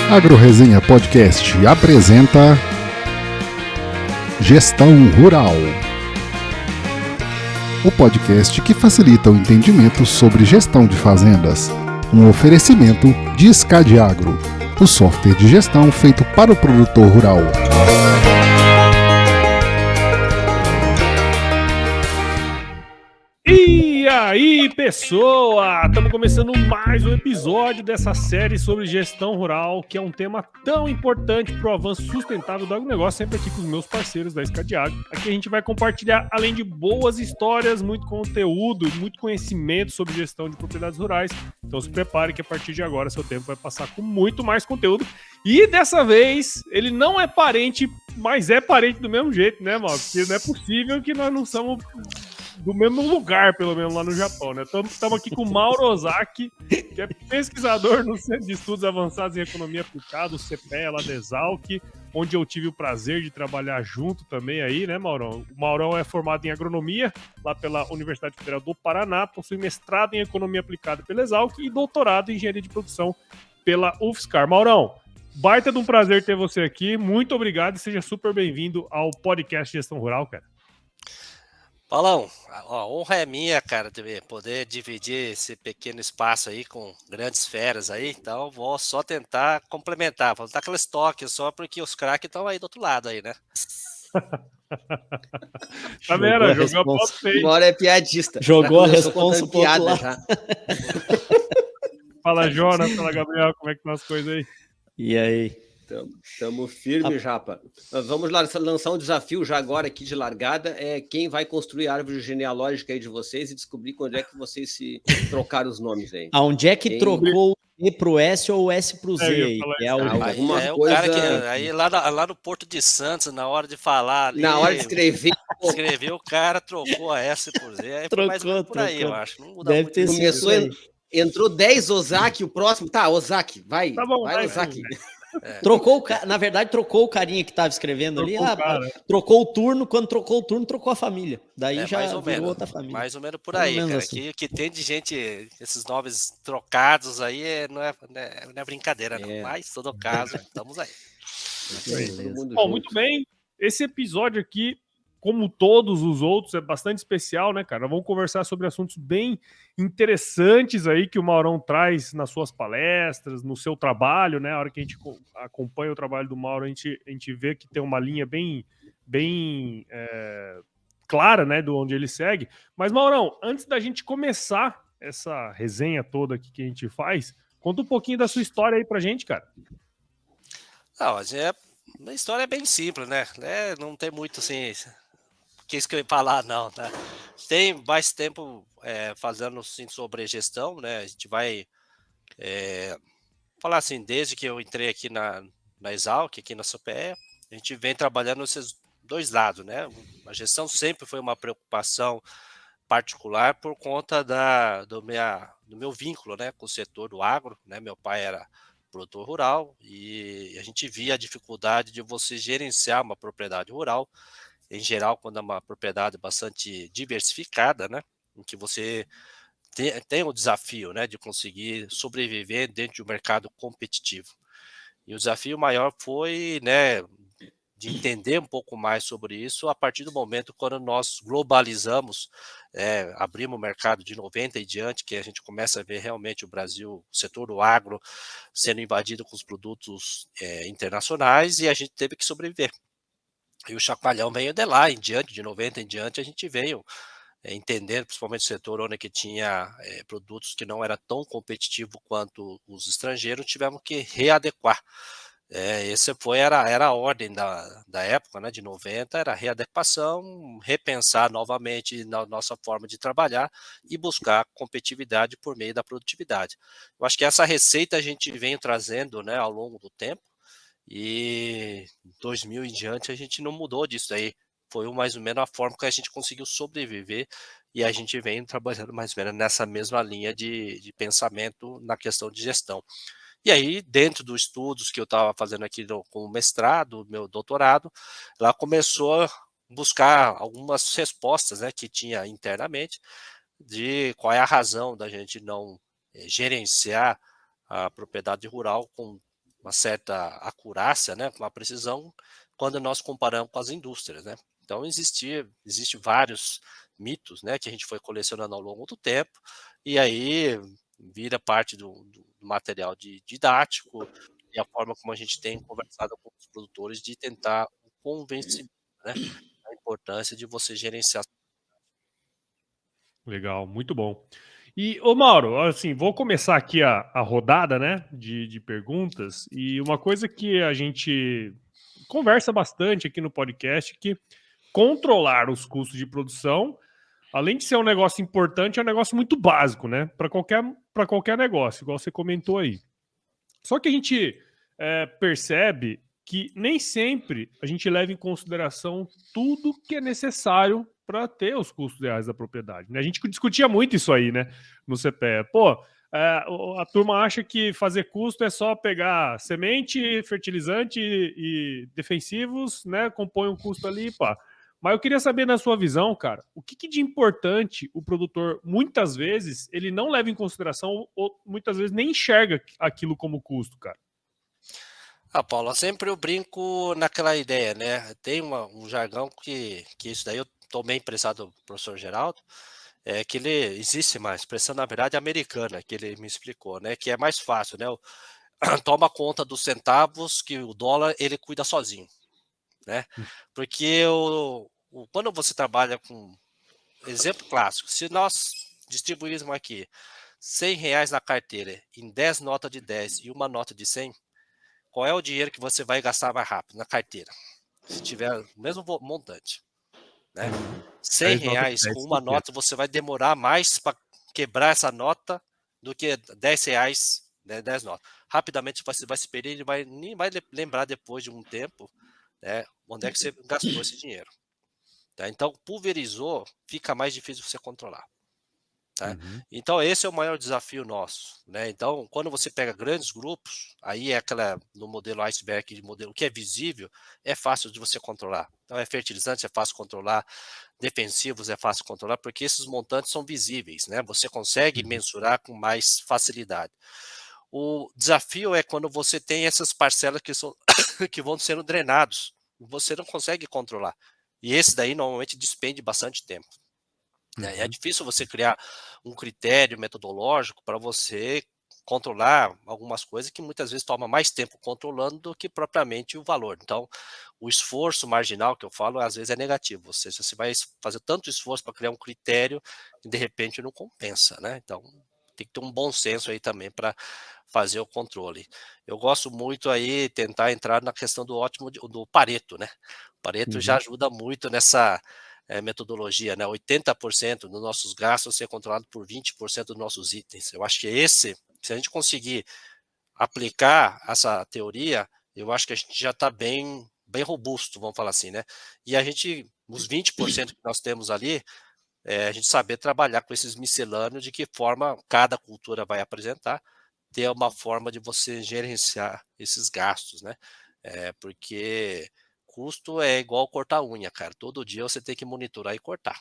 AgroResenha Podcast apresenta Gestão Rural, o podcast que facilita o entendimento sobre gestão de fazendas. Um oferecimento de Scadiagro, o software de gestão feito para o produtor rural. E aí, pessoa! Estamos começando mais um episódio dessa série sobre gestão rural, que é um tema tão importante para o avanço sustentável do agronegócio, sempre aqui com os meus parceiros da Scadiagro. Aqui a gente vai compartilhar, além de boas histórias, muito conteúdo, muito conhecimento sobre gestão de propriedades rurais. Então se prepare que a partir de agora seu tempo vai passar com muito mais conteúdo. E dessa vez, ele não é parente, mas é parente do mesmo jeito, né, Mauro? Porque não é possível que nós não somos do mesmo lugar, pelo menos lá no Japão, né? Estamos aqui com o Mauro Ozaki, que é pesquisador no Centro de Estudos Avançados em Economia Aplicada, o CPEA lá da Exalc, onde eu tive o prazer de trabalhar junto também aí, né, Maurão? O Maurão é formado em agronomia, lá pela Universidade Federal do Paraná, possui mestrado em Economia Aplicada pela Exalc e doutorado em Engenharia de Produção pela UFSCar. Maurão, baita de um prazer ter você aqui, muito obrigado e seja super bem-vindo ao podcast Gestão Rural, cara. Paulão, a honra é minha, cara, de poder dividir esse pequeno espaço aí com grandes feras aí, então vou só tentar complementar, vou dar aqueles toques só porque os craques estão aí do outro lado aí, né? Tá vendo? Jogou a bola feia. Uma hora é piadista. Jogou a responsa pro outro lado. Já. Fala, Jonas, fala, Gabriel, como é que estão as coisas aí? E aí? Estamos firmes, Japa. Vamos lançar um desafio já agora aqui de largada. Quem vai construir a árvore genealógica aí de vocês e descobrir quando é que vocês se trocaram os nomes aí. Aonde é que trocou o E pro S ou o S pro Z? Aí o cara que aí lá no Porto de Santos, na hora de falar ali, na hora de escrever, o cara trocou a S por Z. Aí foi mais ou menos por aí, eu acho. Não muda Deve muito. ter começou, entrou 10 Ozaki, o próximo. Tá, Ozaki, vai. Tá bom, vai Ozaki. Trocou na verdade, trocou o carinha que estava escrevendo ali. Trocou o turno, quando trocou o turno, trocou a família. Daí já virou outra família. Mais ou menos por aí, cara. Assim. Que tem de gente, esses nomes trocados aí, não é brincadeira, não. Mas, em todo caso, estamos aí. Bom, muito bem. Esse episódio aqui, como todos os outros, é bastante especial, né, cara? Vamos conversar sobre assuntos bem interessantes aí que o Maurão traz nas suas palestras, no seu trabalho, né? A hora que a gente acompanha o trabalho do Mauro, a gente vê que tem uma linha bem clara, né, do onde ele segue. Mas, Maurão, antes da gente começar essa resenha toda aqui que a gente faz, conta um pouquinho da sua história aí pra gente, cara. Não, a história é bem simples, né? Não tem muito, assim, que falar, não, tá? Tem mais tempo fazendo assim, sobre gestão, né? A gente vai falar assim, desde que eu entrei aqui na Exalc, aqui na CPEA, a gente vem trabalhando esses dois lados, né? A gestão sempre foi uma preocupação particular por conta do meu vínculo, né, com o setor do agro, né? Meu pai era produtor rural e a gente via a dificuldade de você gerenciar uma propriedade rural, em geral, quando é uma propriedade bastante diversificada, né, em que você tem o desafio, né, de conseguir sobreviver dentro de um mercado competitivo. E o desafio maior foi, né, de entender um pouco mais sobre isso a partir do momento quando nós globalizamos, abrimos o mercado de 90 e diante, que a gente começa a ver realmente o Brasil, o setor do agro, sendo invadido com os produtos internacionais e a gente teve que sobreviver. E o chacoalhão veio de lá em diante, de 90 em diante, a gente veio entendendo, principalmente o setor onde que tinha produtos que não era tão competitivo quanto os estrangeiros, tivemos que readequar. Essa era a ordem da época, né, de 90, era readequação, repensar novamente na nossa forma de trabalhar e buscar competitividade por meio da produtividade. Eu acho que essa receita a gente vem trazendo, né, ao longo do tempo, e 2000 em diante a gente não mudou disso aí. Foi mais ou menos a forma que a gente conseguiu sobreviver e a gente vem trabalhando mais ou menos nessa mesma linha de pensamento na questão de gestão. E aí, dentro dos estudos que eu estava fazendo aqui com o mestrado, meu doutorado, lá começou a buscar algumas respostas, né, que tinha internamente de qual é a razão da gente não gerenciar a propriedade rural com uma certa acurácia, né, uma precisão, quando nós comparamos com as indústrias, né? Então existe vários mitos, né, que a gente foi colecionando ao longo do tempo, e aí vira parte do material didático e a forma como a gente tem conversado com os produtores de tentar o convencimento, né, a importância de você gerenciar. Legal, muito bom. E, ô Mauro, assim, vou começar aqui a rodada, né, de perguntas, e uma coisa que a gente conversa bastante aqui no podcast é que controlar os custos de produção, além de ser um negócio importante, é um negócio muito básico, né, para qualquer negócio, igual você comentou aí. Só que a gente percebe que nem sempre a gente leva em consideração tudo que é necessário para ter os custos reais da propriedade, né? A gente discutia muito isso aí, né, no CPE. Pô, a turma acha que fazer custo é só pegar semente, fertilizante e defensivos, né? Compõe um custo ali, pá. Mas eu queria saber, na sua visão, cara, o que de importante o produtor, muitas vezes, ele não leva em consideração ou muitas vezes nem enxerga aquilo como custo, cara? Paulo, sempre eu brinco naquela ideia, né? Tem um jargão que isso daí eu tomei emprestado do professor Geraldo, que ele existe uma expressão, na verdade, americana, que ele me explicou, né? Que é mais fácil, né? Toma conta dos centavos que o dólar ele cuida sozinho, né? Porque quando você trabalha com exemplo clássico, se nós distribuíssemos aqui R$100 na carteira em 10 notas de 10 e uma nota de 100, qual é o dinheiro que você vai gastar mais rápido na carteira? Se tiver o mesmo montante, né? R$100 com uma nota, você vai demorar mais para quebrar essa nota do que R$10, né, 10 notas. Rapidamente você vai se perder e nem vai lembrar depois de um tempo, né, onde é que você gastou esse dinheiro. Tá? Então, pulverizou, fica mais difícil você controlar. Tá? Então, esse é o maior desafio nosso. Né? Então, quando você pega grandes grupos, aí é no modelo iceberg, de modelo que é visível, é fácil de você controlar. Então, fertilizante é fácil controlar, defensivos é fácil controlar, porque esses montantes são visíveis, né? Você consegue mensurar com mais facilidade. O desafio é quando você tem essas parcelas que vão sendo drenados, você não consegue controlar. E esse daí normalmente despende bastante tempo. É difícil você criar um critério metodológico para você controlar algumas coisas que muitas vezes toma mais tempo controlando do que propriamente o valor. Então, o esforço marginal que eu falo, às vezes é negativo. Ou seja, você vai fazer tanto esforço para criar um critério que de repente não compensa, né? Então, tem que ter um bom senso aí também para fazer o controle. Eu gosto muito aí tentar entrar na questão do Pareto, né? O Pareto já ajuda muito nessa metodologia, né? 80% dos nossos gastos ser controlado por 20% dos nossos itens. Eu acho que se a gente conseguir aplicar essa teoria, eu acho que a gente já está bem robusto, vamos falar assim, né? E os 20% que nós temos ali, a gente saber trabalhar com esses miscelâneos, de que forma cada cultura vai apresentar, ter uma forma de você gerenciar esses gastos, né? Porque custo é igual cortar unha, cara. Todo dia você tem que monitorar e cortar.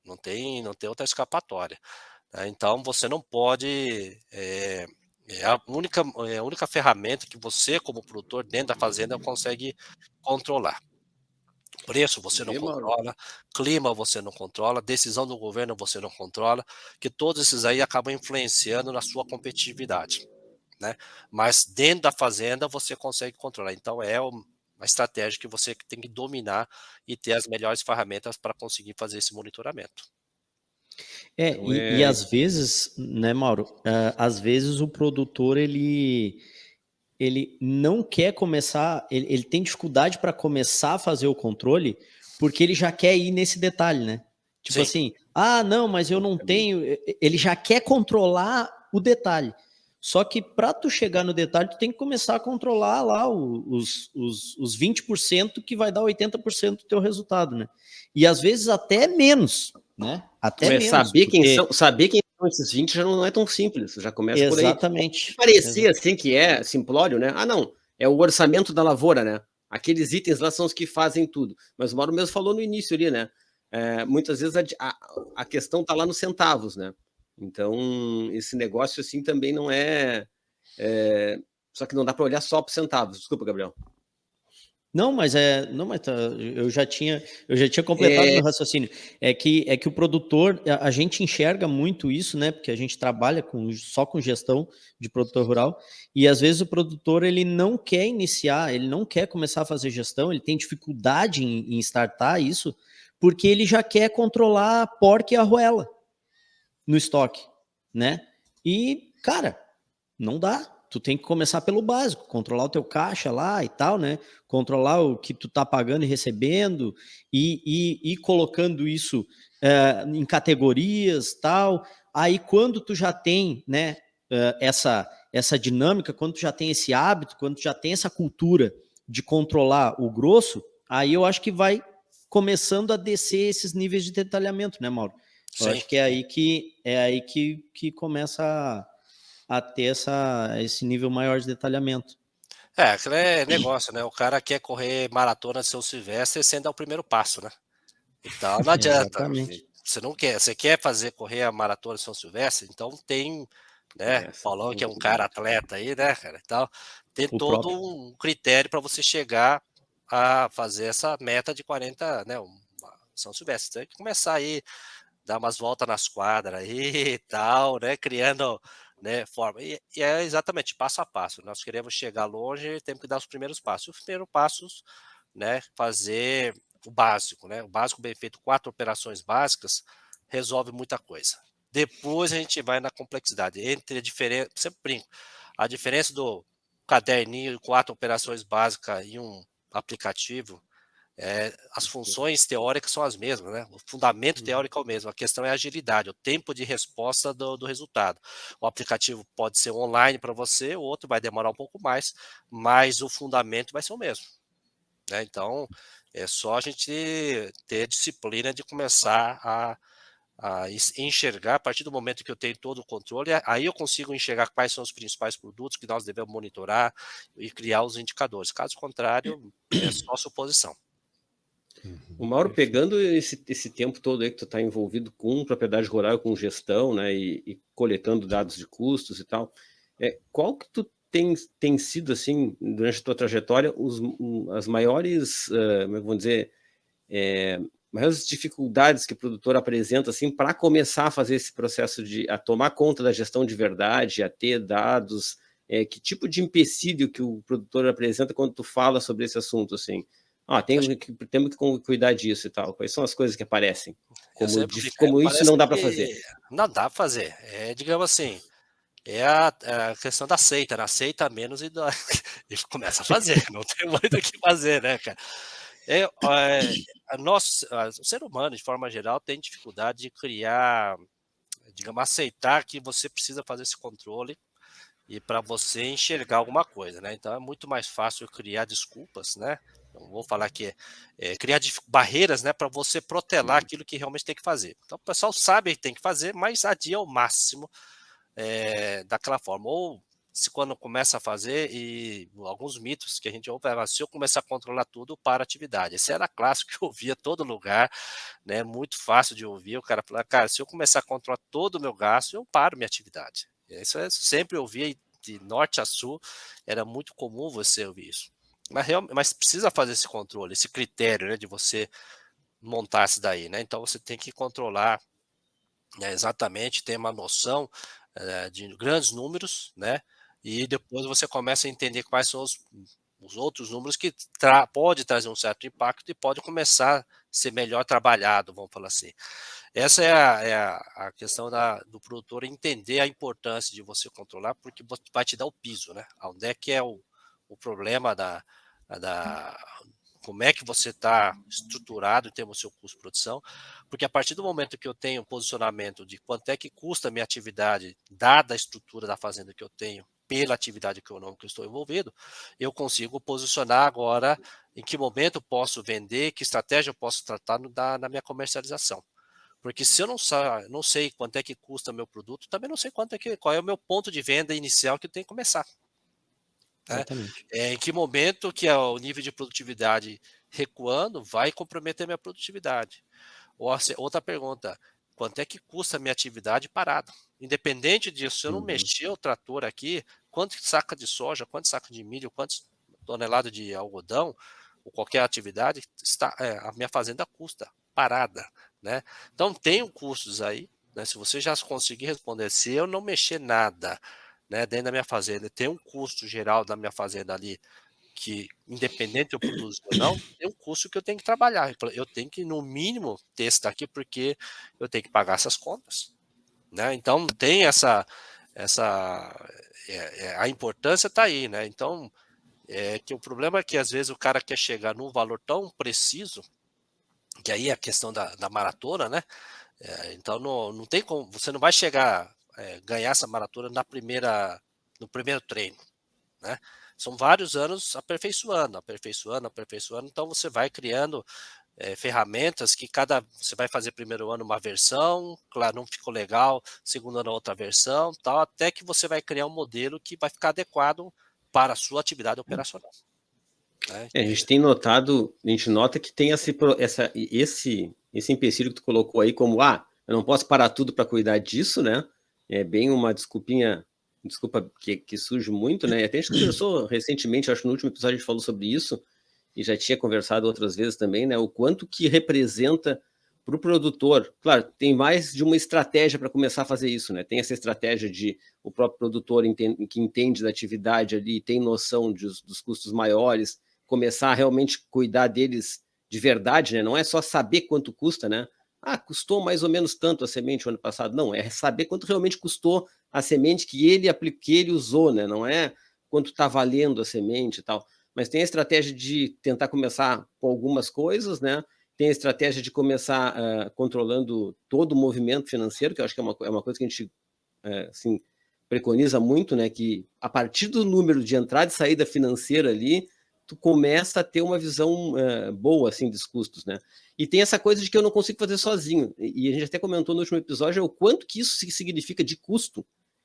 Não tem outra escapatória. Né? Então você não pode. A única ferramenta que você, como produtor, dentro da fazenda, consegue controlar. Preço você não controla, clima você não controla, decisão do governo você não controla, que todos esses aí acabam influenciando na sua competitividade. Né? Mas dentro da fazenda você consegue controlar. Então é uma estratégia que você tem que dominar e ter as melhores ferramentas para conseguir fazer esse monitoramento. E às vezes, né, Mauro, às vezes o produtor ele não quer começar, ele tem dificuldade para começar a fazer o controle porque ele já quer ir nesse detalhe, né? Tipo Sim. assim, não, mas eu não tenho, ele já quer controlar o detalhe. Só que para tu chegar no detalhe, tu tem que começar a controlar lá os 20% que vai dar 80% do teu resultado, né? E às vezes até menos, né? Até menos. Saber quem são esses 20 já não é tão simples, já começa Exatamente. por aí. Parecia assim que é simplório, né? Não, é o orçamento da lavoura, né? Aqueles itens lá são os que fazem tudo. Mas o Mauro mesmo falou no início ali, né? Muitas vezes a questão está lá nos centavos, né? Então, esse negócio assim também não é Só que não dá para olhar só para centavos. Desculpa, Gabriel. Não, mas eu já tinha completado meu raciocínio. É que o produtor, a gente enxerga muito isso, né? Porque a gente trabalha só com gestão de produtor rural, e às vezes o produtor ele não quer iniciar, ele não quer começar a fazer gestão, ele tem dificuldade em startar isso, porque ele já quer controlar a porca e a arruela no estoque, né? E, cara, não dá. Tu tem que começar pelo básico, controlar o teu caixa lá e tal, né? Controlar o que tu tá pagando e recebendo e colocando isso em categorias tal. Aí quando tu já tem, né, essa dinâmica, quando tu já tem esse hábito, quando tu já tem essa cultura de controlar o grosso, aí eu acho que vai começando a descer esses níveis de detalhamento, né, Mauro? Eu acho que é aí que começa a ter esse nível maior de detalhamento. Aquilo é negócio, né? O cara quer correr maratona de São Silvestre sem dar o primeiro passo, né? Então não adianta. Exatamente. Você não quer, você quer correr a maratona de São Silvestre, então tem, né? Paulão, que é um cara atleta aí, né, cara? Então, tem todo um critério para você chegar a fazer essa meta de 40, né? São Silvestre. Então, tem que começar aí, dar umas voltas nas quadras aí e tal, né? Criando, né, forma. E é exatamente passo a passo. Nós queremos chegar longe, temos que dar os primeiros passos. Os primeiros passos, né, fazer o básico, né? O básico bem feito, 4 operações básicas, resolve muita coisa. Depois a gente vai na complexidade. Entre a diferença, sempre brinco, a diferença do caderninho, 4 operações básicas e um aplicativo, as funções teóricas são as mesmas, né? O fundamento teórico é o mesmo, a questão é a agilidade, o tempo de resposta do resultado. O aplicativo pode ser online para você, o outro vai demorar um pouco mais, mas o fundamento vai ser o mesmo, né? Então, é só a gente ter disciplina de começar a enxergar, a partir do momento que eu tenho todo o controle, aí eu consigo enxergar quais são os principais produtos que nós devemos monitorar e criar os indicadores. Caso contrário, é só suposição. O Mauro, pegando esse tempo todo aí que tu está envolvido com propriedade rural, com gestão, né, e coletando dados de custos e tal, qual que tu tem sido, assim, durante a tua trajetória, as maiores, vamos dizer, maiores dificuldades que o produtor apresenta, assim, para começar a fazer esse processo a tomar conta da gestão de verdade, a ter dados, que tipo de empecilho que o produtor apresenta quando tu fala sobre esse assunto, assim? Temos que cuidar disso e tal. Quais são as coisas que aparecem? Como isso não dá para fazer? Não dá para fazer. Digamos assim, a questão da seita, né? Aceita menos e começa a fazer. Não tem muito o que fazer, né, cara? O ser humano, de forma geral, tem dificuldade de criar, digamos, aceitar que você precisa fazer esse controle e para você enxergar alguma coisa, né? Então é muito mais fácil criar desculpas, né? Não vou falar que criar barreiras, né, para você protelar aquilo que realmente tem que fazer. Então o pessoal sabe que tem que fazer, mas adia ao máximo daquela forma. Ou se quando começa a fazer, e alguns mitos que a gente ouve, se eu começar a controlar tudo, para a atividade. Esse era clássico que eu ouvia todo lugar, né? Muito fácil de ouvir. O cara fala, cara, se eu começar a controlar todo o meu gasto, eu paro minha atividade. Isso eu sempre ouvia de norte a sul, era muito comum você ouvir isso. Mas precisa fazer esse controle, esse critério, né, de você montar isso daí, né? Então você tem que controlar, né, exatamente, ter uma noção de grandes números, né? E depois você começa a entender quais são os outros números que pode trazer um certo impacto e pode começar a ser melhor trabalhado, vamos falar assim. Essa é a questão do produtor entender a importância de você controlar, porque vai te dar o piso, né? Onde é que é o problema como é que você está estruturado em termos do seu custo de produção, porque a partir do momento que eu tenho um posicionamento de quanto é que custa a minha atividade, dada a estrutura da fazenda que eu tenho, pela atividade econômica que eu estou envolvido, eu consigo posicionar agora em que momento eu posso vender, que estratégia eu posso tratar na minha comercialização. Porque se eu não sei quanto é que custa meu produto, também não sei qual é o meu ponto de venda inicial que eu tenho que começar. Exatamente. Em que momento que o nível de produtividade recuando vai comprometer minha produtividade? Outra pergunta, quanto é que custa a minha atividade parada? Independente disso, se eu não mexer o trator aqui, quanto saca de soja, quanto saca de milho, quantos toneladas de algodão, ou qualquer atividade, a minha fazenda custa parada, né? Então tem custos aí, né? Se você já conseguir responder, se eu não mexer nada, né, dentro da minha fazenda, tem um custo geral da minha fazenda ali, que independente eu produzir ou não, tem um custo que eu tenho que trabalhar. Eu tenho que, no mínimo, ter esse daqui, porque eu tenho que pagar essas contas, né? Então tem a importância está aí, né? Então, que o problema é que às vezes o cara quer chegar num valor tão preciso, que aí é a questão da maratona, né? Então não tem como, você não vai chegar ganhar essa maratona no primeiro treino, né? São vários anos aperfeiçoando, então você vai criando ferramentas que você vai fazer primeiro ano uma versão, claro, não ficou legal, segundo ano outra versão, tal, até que você vai criar um modelo que vai ficar adequado para a sua atividade operacional. Né? A gente nota que tem esse empecilho que tu colocou aí como, eu não posso parar tudo para cuidar disso, né? É bem uma desculpa que surge muito, né? Até a gente conversou recentemente, acho que no último episódio a gente falou sobre isso, e já tinha conversado outras vezes também, né? O quanto que representa para o produtor. Claro, tem mais de uma estratégia para começar a fazer isso, né? Tem essa estratégia de o próprio produtor que entende da atividade ali, tem noção dos custos maiores, começar a realmente cuidar deles de verdade, né? Não é só saber quanto custa, né? Custou mais ou menos tanto a semente o ano passado. Não, é saber quanto realmente custou a semente que ele usou, né? Não é quanto está valendo a semente e tal. Mas tem a estratégia de tentar começar com algumas coisas, né? Tem a estratégia de começar controlando todo o movimento financeiro, que eu acho que é uma coisa que a gente assim, preconiza muito, né? Que a partir do número de entrada e saída financeira ali, tu começa a ter uma visão boa, assim, dos custos, né? E tem essa coisa de que eu não consigo fazer sozinho. E a gente até comentou no último episódio o quanto que isso significa de custo,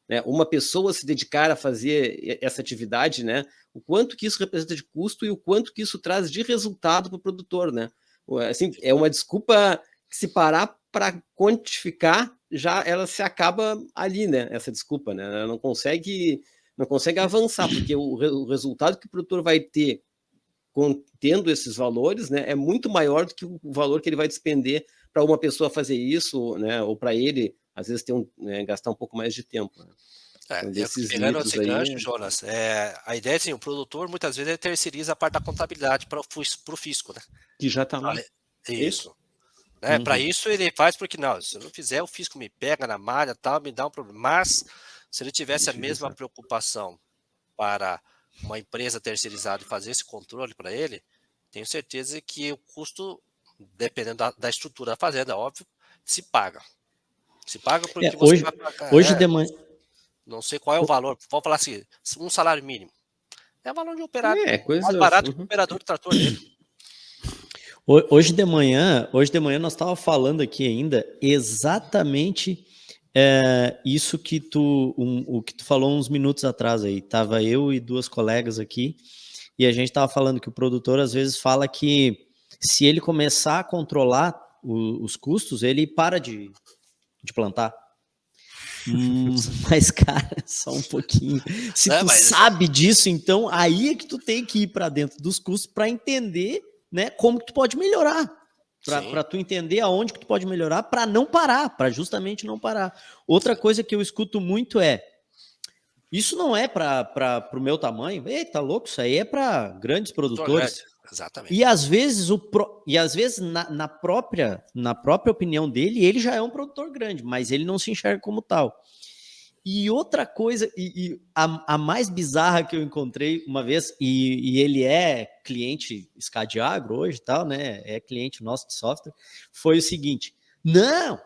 né? Uma pessoa se dedicar a fazer essa atividade, né? O quanto que isso representa de custo e o quanto que isso traz de resultado para o produtor, né? Assim, é uma desculpa que, se parar para quantificar, já ela se acaba ali, né? Essa desculpa, né? Ela não consegue avançar, porque o resultado que o produtor vai ter tendo esses valores, né, é muito maior do que o valor que ele vai despender para uma pessoa fazer isso, né, ou para ele, às vezes, gastar um pouco mais de tempo. Né? Pegando esse gancho, Jonas, a ideia é assim, o produtor muitas vezes ele terceiriza a parte da contabilidade para o fisco, né? Que já está lá. Isso. Né? Para isso ele faz porque, não, se eu não fizer, o fisco me pega na malha, tal, me dá um problema. Mas se ele tivesse a mesma preocupação para uma empresa terceirizada e fazer esse controle para ele, tenho certeza que o custo, dependendo da estrutura da fazenda, óbvio, se paga. Se paga porque você vai pagar. Hoje de manhã. Não sei qual é o valor, vamos falar assim, um salário mínimo. É o valor de operador, coisa mais barato que o operador de trator dele. Hoje de manhã nós estávamos falando aqui ainda exatamente isso que o que tu falou uns minutos atrás aí. Tava eu e duas colegas aqui e a gente estava falando que o produtor às vezes fala que se ele começar a controlar os custos, ele para de plantar. Mas, cara, só um pouquinho. Se tu sabe disso, então aí é que tu tem que ir para dentro dos custos para entender, né, como que tu pode melhorar. Para tu entender aonde que tu pode melhorar, para não parar, para justamente não parar. Outra coisa que eu escuto muito isso não é para o meu tamanho. Ei, tá louco? Isso aí é para grandes produtores. Exatamente. E às vezes, na própria opinião dele, ele já é um produtor grande, mas ele não se enxerga como tal. E outra coisa, a mais bizarra que eu encontrei uma vez, e ele é cliente Scadiagro hoje e tal, né? É cliente nosso de software, foi o seguinte: não,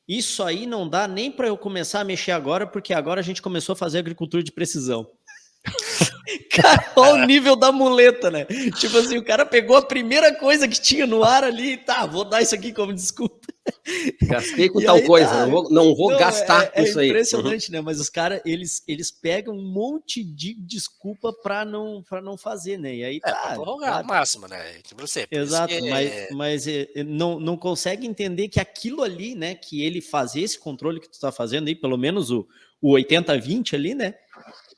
isso aí não dá nem para eu começar a mexer agora, porque agora a gente começou a fazer agricultura de precisão. Cara, olha o nível da muleta, né? Tipo assim, o cara pegou a primeira coisa que tinha no ar ali e vou dar isso aqui como desculpa. Gastei com tal coisa, não vou gastar com isso aí. É impressionante, né? Mas os caras, eles pegam um monte de desculpa para não fazer, né? E aí pra prorrogar a máxima, né? Tipo você, exato, mas não consegue entender que aquilo ali, né? Que ele fazer esse controle que tu tá fazendo aí, pelo menos o 80-20 ali, né?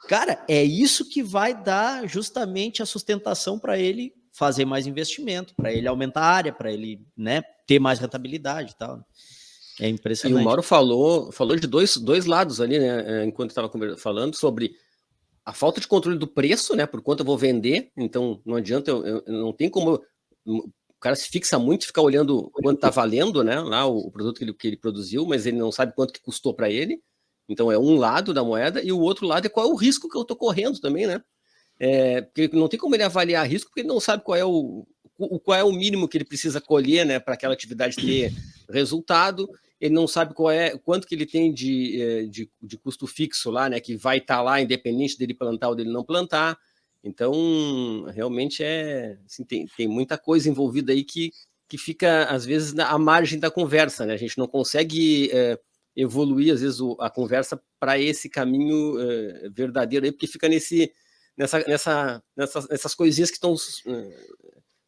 Cara, é isso que vai dar justamente a sustentação para ele fazer mais investimento, para ele aumentar a área, para ele, né, ter mais rentabilidade e tal. É impressionante. E o Mauro falou de dois lados ali, né? Enquanto estava falando sobre a falta de controle do preço, né? Por quanto eu vou vender, então não adianta, eu não tem como. O cara se fixa muito, ficar olhando quanto está valendo, né? Lá o produto que ele produziu, mas ele não sabe quanto que custou para ele. Então é um lado da moeda, e o outro lado é qual é o risco que eu estou correndo também, né? Porque não tem como ele avaliar risco, porque ele não sabe qual é o mínimo que ele precisa colher, né, para aquela atividade ter resultado. Ele não sabe quanto que ele tem de custo fixo lá, né, que vai estar lá independente dele plantar ou dele não plantar. Então, realmente assim, tem muita coisa envolvida aí que fica, às vezes, à margem da conversa, né? A gente não consegue evoluir, às vezes, a conversa para esse caminho verdadeiro aí, porque fica nessas coisinhas que estão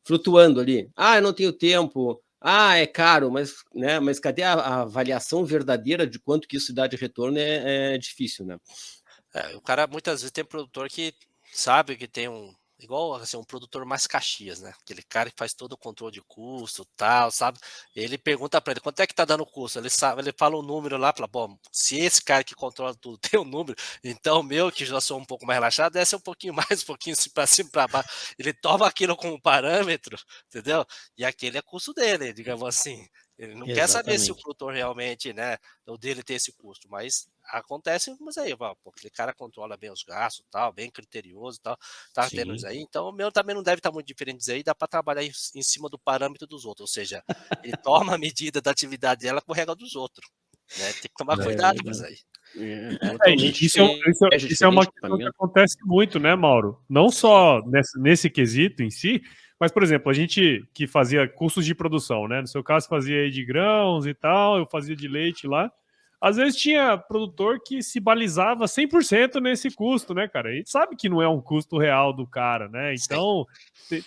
flutuando ali. Ah, eu não tenho tempo. Ah, é caro, mas cadê a avaliação verdadeira de quanto que isso dá de retorno? É difícil, né? O cara, muitas vezes, tem produtor que sabe que tem igual assim, um produtor mais Caxias, né? Aquele cara que faz todo o controle de custo, tal, sabe? Ele pergunta para ele quanto é que tá dando o custo. Ele fala um número lá, fala, bom, se esse cara que controla tudo tem um número, então o meu, que já sou um pouco mais relaxado, desce um pouquinho mais, um pouquinho para cima, para baixo. Ele toma aquilo como parâmetro, entendeu? E aquele é custo dele, digamos assim. Ele não quer saber se o produtor realmente, né, o dele tem esse custo, mas acontece, mas aí, pô, aquele cara controla bem os gastos, tal, bem criterioso, tal, tá tendo isso aí, então o meu também não deve estar muito diferente disso aí, dá para trabalhar em cima do parâmetro dos outros, ou seja, ele toma a medida da atividade dela com a regra dos outros, né? Tem que tomar cuidado com isso aí. Isso é uma questão que acontece muito, né, Mauro? Não só nesse quesito em si, mas, por exemplo, a gente que fazia custos de produção, né? No seu caso, fazia aí de grãos e tal, eu fazia de leite lá. Às vezes tinha produtor que se balizava 100% nesse custo, né, cara? A gente sabe que não é um custo real do cara, né? Então,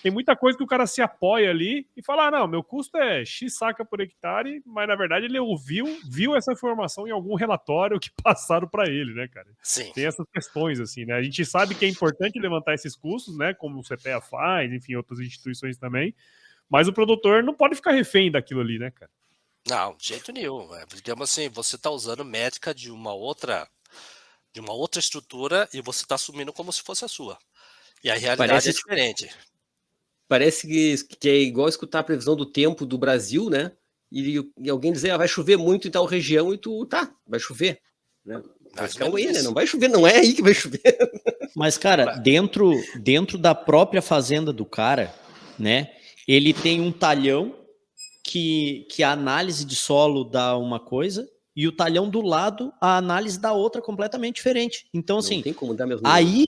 tem muita coisa que o cara se apoia ali e fala, não, meu custo é X saca por hectare, mas na verdade ele viu essa informação em algum relatório que passaram para ele, né, cara? Sim. Tem essas questões, assim, né? A gente sabe que é importante levantar esses custos, né? Como o CPEA faz, enfim, outras instituições também, mas o produtor não pode ficar refém daquilo ali, né, cara? Não, de jeito nenhum. Digamos assim, você está usando métrica de uma outra estrutura e você está assumindo como se fosse a sua. E a realidade é diferente. Parece que é igual escutar a previsão do tempo do Brasil, né? E alguém dizer, vai chover muito em tal região, e vai chover. Né? Mas calma aí, né? Não vai chover, não é aí que vai chover. Mas, cara, dentro da própria fazenda do cara, né? Ele tem um talhão que a análise de solo dá uma coisa e o talhão do lado, a análise dá outra completamente diferente. Então, assim, não tem como dar mesmo aí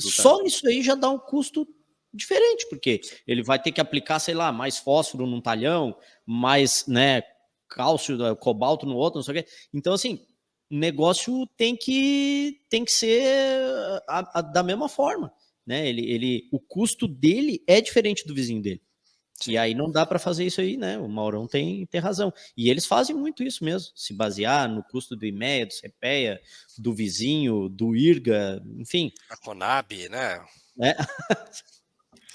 só nisso aí já dá um custo diferente, porque ele vai ter que aplicar, sei lá, mais fósforo num talhão, mais, né, cálcio, cobalto no outro, não sei o quê. Então, assim, o negócio tem que ser da mesma forma, né? O custo dele é diferente do vizinho dele. Sim. E aí não dá para fazer isso aí, né? O Maurão tem razão. E eles fazem muito isso mesmo, se basear no custo do IMEA, do CPEA, do vizinho, do IRGA, enfim. A Conab, né?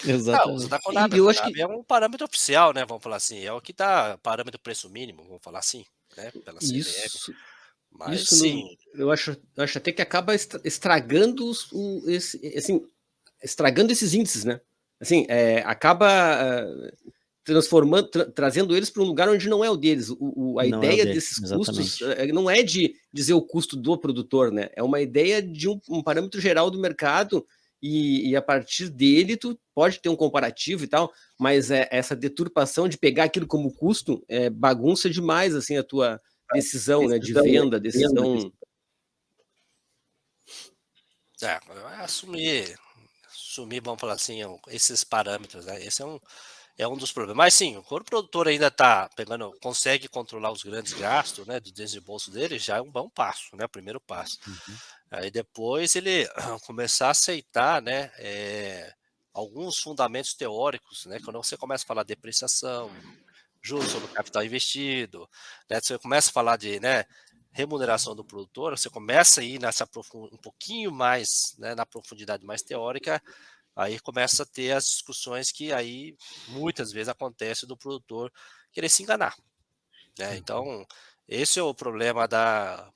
Exatamente. Da Conab, a Conab é um parâmetro oficial, né? Vamos falar assim, é o que dá parâmetro preço mínimo, vamos falar assim, né? Pela CBF. Mas sim. Eu acho até que acaba estragando estragando esses índices, né? Assim, acaba transformando, trazendo eles para um lugar onde não é o deles. A ideia desses custos não é de dizer o custo do produtor, né? É uma ideia de um parâmetro geral do mercado e a partir dele tu pode ter um comparativo e tal, mas essa deturpação de pegar aquilo como custo bagunça demais assim a tua decisão, né? De venda, decisão. Assumir, vamos falar assim, esses parâmetros, né? Esse é um dos problemas. Mas sim, quando o produtor ainda está consegue controlar os grandes gastos, né, do desembolso dele, já é um bom passo, né? O primeiro passo. Uhum. Aí depois ele começar a aceitar, né, alguns fundamentos teóricos, né? Quando você começa a falar de depreciação, juros sobre o capital investido, né? Você começa a falar de, né, remuneração do produtor, você começa a ir um pouquinho mais, né, na profundidade mais teórica, aí começa a ter as discussões que aí muitas vezes acontece do produtor querer se enganar, né? Então, esse é o problema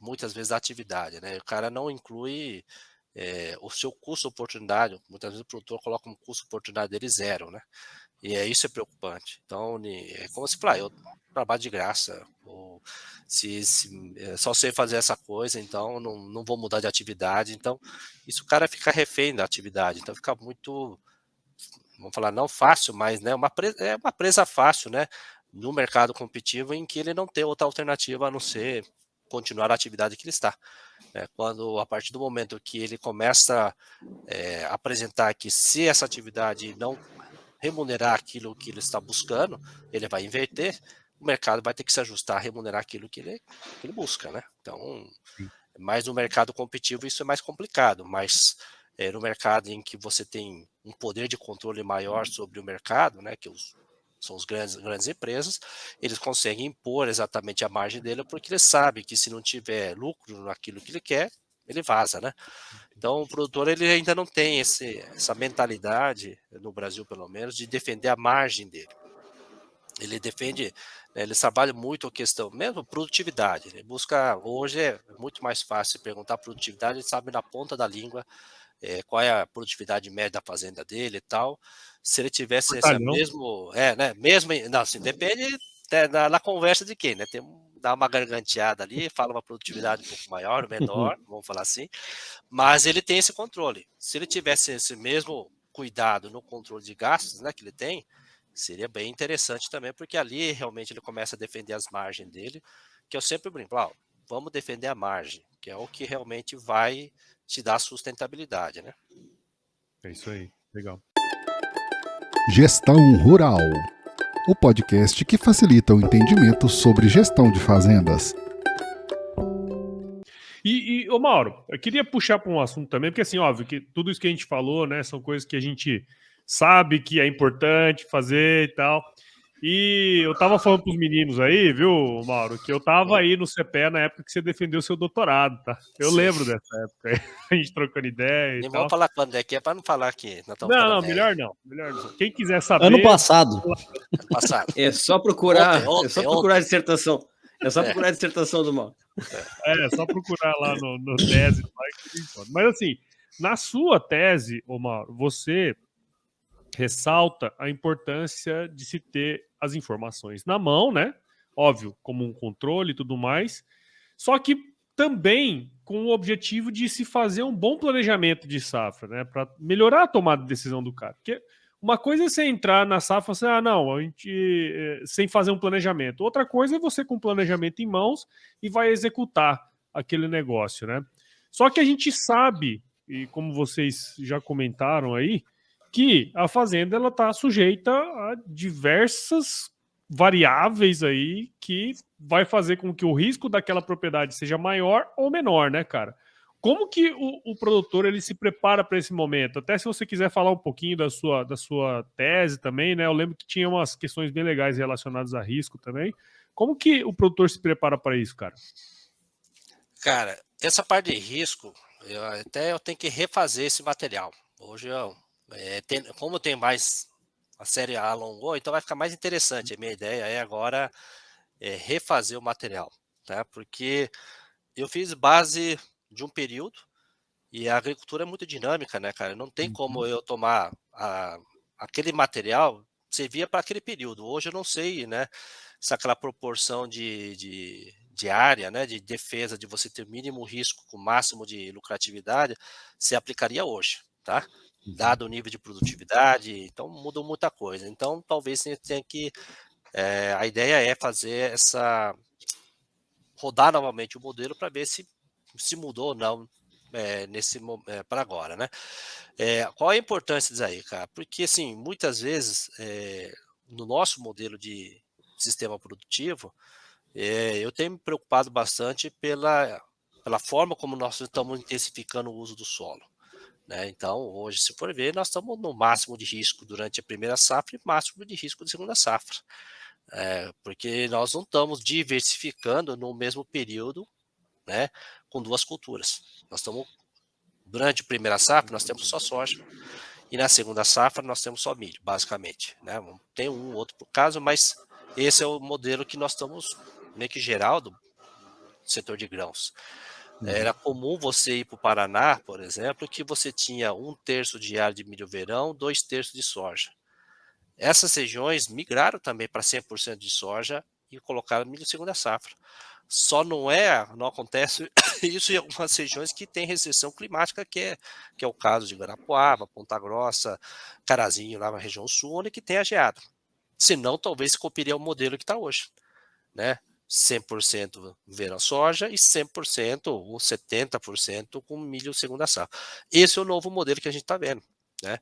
muitas vezes da atividade, né? O cara não inclui o seu custo-oportunidade, muitas vezes o produtor coloca um custo-oportunidade dele zero, né? E isso é preocupante. Então, é como se falar, eu trabalho de graça, ou só sei fazer essa coisa, então não vou mudar de atividade. Então, isso o cara fica refém da atividade. Então, fica muito, vamos falar, não fácil, mas né, é uma presa fácil, né? No mercado competitivo em que ele não tem outra alternativa a não ser continuar a atividade que ele está. Quando, a partir do momento que ele começa a apresentar que se essa atividade não remunerar aquilo que ele está buscando, ele vai inverter, o mercado vai ter que se ajustar a remunerar aquilo que ele busca, né? Então, mais no mercado competitivo isso é mais complicado, mas no mercado em que você tem um poder de controle maior sobre o mercado, né, que são as grandes empresas, eles conseguem impor exatamente a margem dele, porque ele sabe que se não tiver lucro naquilo que ele quer, ele vaza, né? Então, o produtor ele ainda não tem essa mentalidade, no Brasil pelo menos, de defender a margem dele. Ele defende, né, ele trabalha muito a questão, mesmo produtividade. Ele busca, hoje é muito mais fácil perguntar produtividade, ele sabe na ponta da língua qual é a produtividade média da fazenda dele e tal. Se ele tivesse esse mesmo, né, não, assim, depende na conversa de quem, né? Dá uma garganteada ali, fala uma produtividade um pouco maior, menor, vamos falar assim, mas ele tem esse controle. Se ele tivesse esse mesmo cuidado no controle de gastos, né, que ele tem, seria bem interessante também, porque ali realmente ele começa a defender as margens dele, que eu sempre brinco, vamos defender a margem, que é o que realmente vai te dar sustentabilidade, né? É isso aí, legal. Gestão Rural, o podcast que facilita o entendimento sobre gestão de fazendas. Ô Mauro, eu queria puxar para um assunto também, porque assim, óbvio que tudo isso que a gente falou, né, são coisas que a gente sabe que é importante fazer e tal. E eu tava falando pros meninos aí, viu, Mauro, que eu tava aí no CPE na época que você defendeu seu doutorado, tá? Eu lembro dessa época aí, a gente trocando ideia e Nem tal. vamos falar quando é que é, para não falar que nós estamos Não, melhor não. Quem quiser saber... Ano passado. Ano passado. É só procurar, ontem, é só procurar a dissertação. É só procurar a dissertação do Mauro. É só procurar lá no tese. Mas assim, na sua tese, ô Mauro, você ressalta a importância de se ter as informações na mão, né? Óbvio, como um controle e tudo mais. Só que também com o objetivo de se fazer um bom planejamento de safra, né? Para melhorar a tomada de decisão do cara. Porque uma coisa é você entrar na safra e falar, não, a gente sem fazer um planejamento. Outra coisa é você com o planejamento em mãos e vai executar aquele negócio, né? Só que a gente sabe, e como vocês já comentaram aí, que a fazenda ela está sujeita a diversas variáveis aí que vai fazer com que o risco daquela propriedade seja maior ou menor, né, cara? Como que o produtor ele se prepara para esse momento? Até se você quiser falar um pouquinho da sua tese também, né? Eu lembro que tinha umas questões bem legais relacionadas a risco também. Como que o produtor se prepara para isso, cara? Cara, essa parte de risco, eu tenho que refazer esse material. Hoje, como tem mais, a série alongou, então vai ficar mais interessante. A minha ideia é agora refazer o material, tá? Porque eu fiz base de um período e a agricultura é muito dinâmica, né, cara? Não tem como eu tomar aquele material, servia para aquele período. Hoje eu não sei, né, se aquela proporção de área, né, de defesa, de você ter mínimo risco com máximo de lucratividade, se aplicaria hoje, tá? Dado o nível de produtividade, então mudou muita coisa. Então talvez você tenha que, a ideia é fazer rodar novamente o modelo para ver se mudou ou não para agora, né? Qual a importância disso aí, cara? Porque, assim, muitas vezes, no nosso modelo de sistema produtivo, eu tenho me preocupado bastante pela forma como nós estamos intensificando o uso do solo, né? Então, hoje, se for ver, nós estamos no máximo de risco durante a primeira safra e máximo de risco de segunda safra. Porque nós não estamos diversificando no mesmo período né, com 2 culturas. Nós estamos, durante a primeira safra, nós temos só soja, e na segunda safra nós temos só milho, basicamente, né? Tem um outro por caso, mas esse é o modelo que nós estamos meio que geral do setor de grãos. Era comum você ir para o Paraná, por exemplo, que você tinha 1/3 de área de milho verão, 2/3 de soja. Essas regiões migraram também para 100% de soja e colocaram milho segunda safra. Só não acontece isso em algumas regiões que tem restrição climática, que é o caso de Guarapuava, Ponta Grossa, Carazinho, lá na região sul, onde que tem a geada. Senão, talvez se copiaria o modelo que está hoje, né? 100% verão soja e 100% ou 70% com milho segunda safra. Esse é o novo modelo que a gente está vendo, né?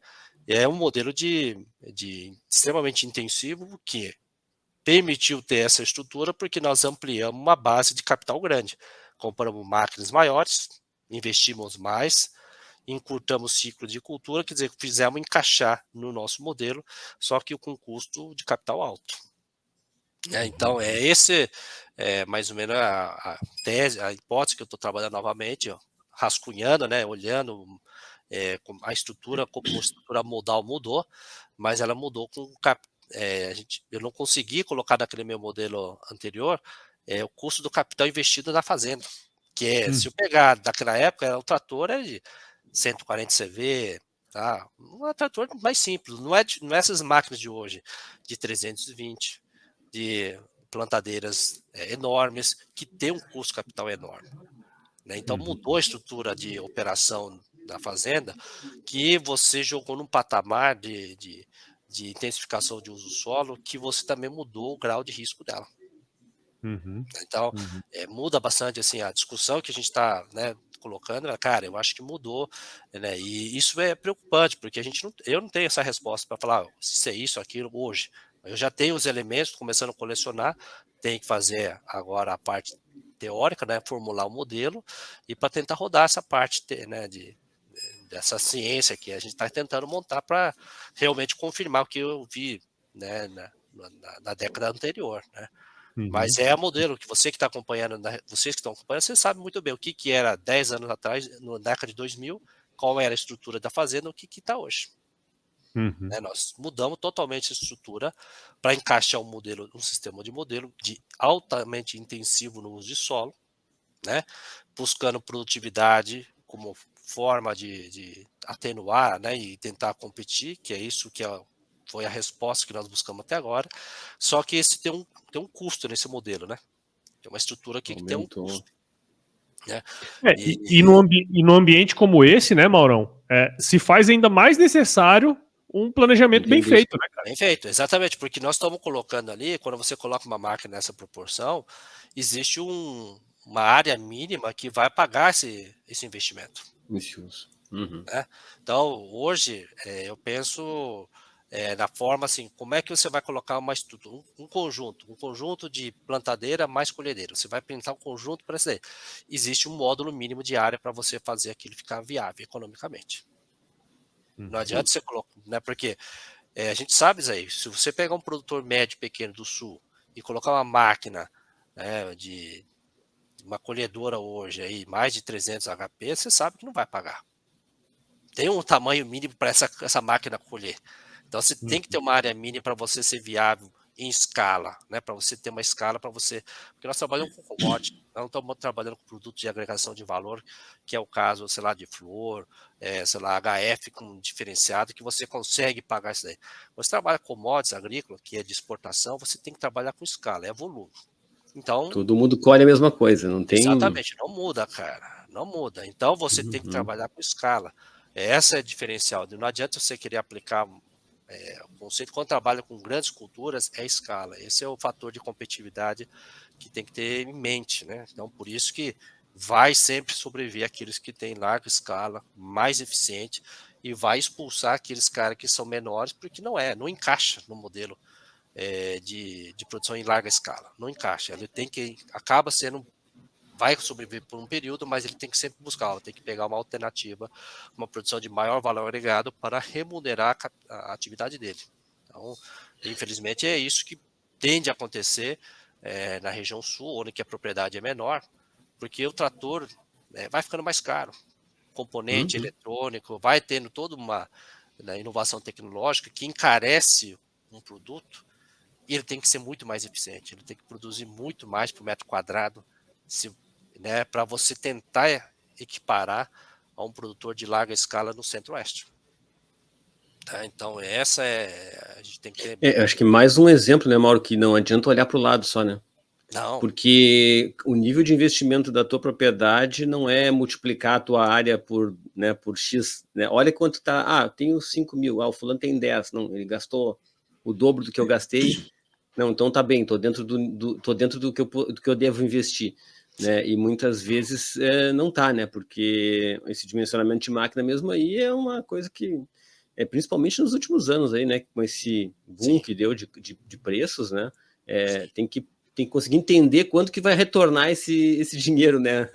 É um modelo de extremamente intensivo que permitiu ter essa estrutura porque nós ampliamos uma base de capital grande. Compramos máquinas maiores, investimos mais, encurtamos o ciclo de cultura, quer dizer, fizemos encaixar no nosso modelo, só que com custo de capital alto. Então, esse é mais ou menos a tese, a hipótese que eu estou trabalhando novamente, ó, rascunhando, né, olhando a estrutura, como a estrutura modal mudou, mas ela mudou com eu não consegui colocar naquele meu modelo anterior o custo do capital investido na fazenda, que se eu pegar daquela época, o trator é de 140 CV, tá? Um trator mais simples, não é essas máquinas de hoje, de 320, de plantadeiras enormes, que tem um custo capital enorme, né? Então mudou a estrutura de operação da fazenda, que você jogou num patamar de intensificação de uso do solo, que você também mudou o grau de risco dela. Então, muda bastante assim, a discussão que a gente está, né, colocando, cara, eu acho que mudou, né, e isso é preocupante, porque eu não tenho essa resposta para falar se é isso, aquilo, hoje. Eu já tenho os elementos, começando a colecionar, tem que fazer agora a parte teórica, né, formular o modelo, e para tentar rodar essa parte, né, dessa ciência que a gente está tentando montar para realmente confirmar o que eu vi, né, na década anterior, né. Mas é o modelo que você que está acompanhando, vocês que estão acompanhando, você sabe muito bem o que era 10 anos atrás, na década de 2000, qual era a estrutura da fazenda, o que está hoje. Né, nós mudamos totalmente a estrutura para encaixar um sistema de modelo altamente intensivo no uso de solo, né, buscando produtividade como forma de atenuar, né, e tentar competir, que é isso que foi a resposta que nós buscamos até agora. Só que esse tem um custo nesse modelo, né? Tem uma estrutura aqui que tem um custo. Né? E no ambiente como esse, né, Maurão, se faz ainda mais necessário um planejamento bem feito, né, cara? Bem feito, exatamente, porque nós estamos colocando ali, quando você coloca uma máquina nessa proporção, existe uma área mínima que vai pagar esse investimento. Né? Então, hoje, eu penso na forma assim, como é que você vai colocar uma estrutura, um conjunto de plantadeira mais colhedeira, você vai pintar um conjunto para isso aí. Existe um módulo mínimo de área para você fazer aquilo ficar viável economicamente. Não adianta você colocar, né, porque a gente sabe isso aí, se você pegar um produtor médio pequeno do sul e colocar uma máquina, né, de uma colhedora hoje aí, mais de 300 HP, você sabe que não vai pagar. Tem um tamanho mínimo para essa máquina colher. Então você tem que ter uma área mínima para você ser viável em escala, né? Para você ter uma escala para você. Porque nós trabalhamos com commodity, não estamos trabalhando com produtos de agregação de valor, que é o caso, sei lá, de flor, sei lá, HF com diferenciado, que você consegue pagar isso daí. Você trabalha com commodities agrícola, que é de exportação, você tem que trabalhar com escala, é volume. Então, todo mundo colhe a mesma coisa, não tem. Exatamente, não muda, cara. Não muda. Então você tem que trabalhar com escala. Essa é a diferencial. Não adianta você querer aplicar o conceito. Quando trabalha com grandes culturas, é escala. Esse é o fator de competitividade que tem que ter em mente, né? Então, por isso que vai sempre sobreviver aqueles que têm larga escala, mais eficiente, e vai expulsar aqueles caras que são menores, porque não encaixa no modelo de produção em larga escala. Não encaixa. Ele vai sobreviver por um período, mas ele tem que sempre buscar, tem que pegar uma alternativa, uma produção de maior valor agregado para remunerar a atividade dele. Então, infelizmente, é isso que tende a acontecer na região sul, onde que a propriedade é menor, porque o trator vai ficando mais caro. Componente eletrônico, vai tendo toda uma inovação tecnológica que encarece um produto e ele tem que ser muito mais eficiente, ele tem que produzir muito mais por metro quadrado, para você tentar equiparar a um produtor de larga escala no Centro-Oeste. Tá? Então, a gente tem que ter... acho que mais um exemplo, né, Mauro, que não adianta olhar para o lado só, né? Não. Porque o nível de investimento da tua propriedade não é multiplicar a tua área por X, né? Olha quanto tá, eu tenho 5 mil, o fulano tem 10, não, ele gastou o dobro do que eu gastei, não, então tá bem, tô dentro do que eu devo investir, né? E muitas vezes não tá, né? Porque esse dimensionamento de máquina mesmo aí é uma coisa que, principalmente nos últimos anos aí, né? Com esse boom que deu de preços, né? Tem que conseguir entender quanto que vai retornar esse dinheiro, né?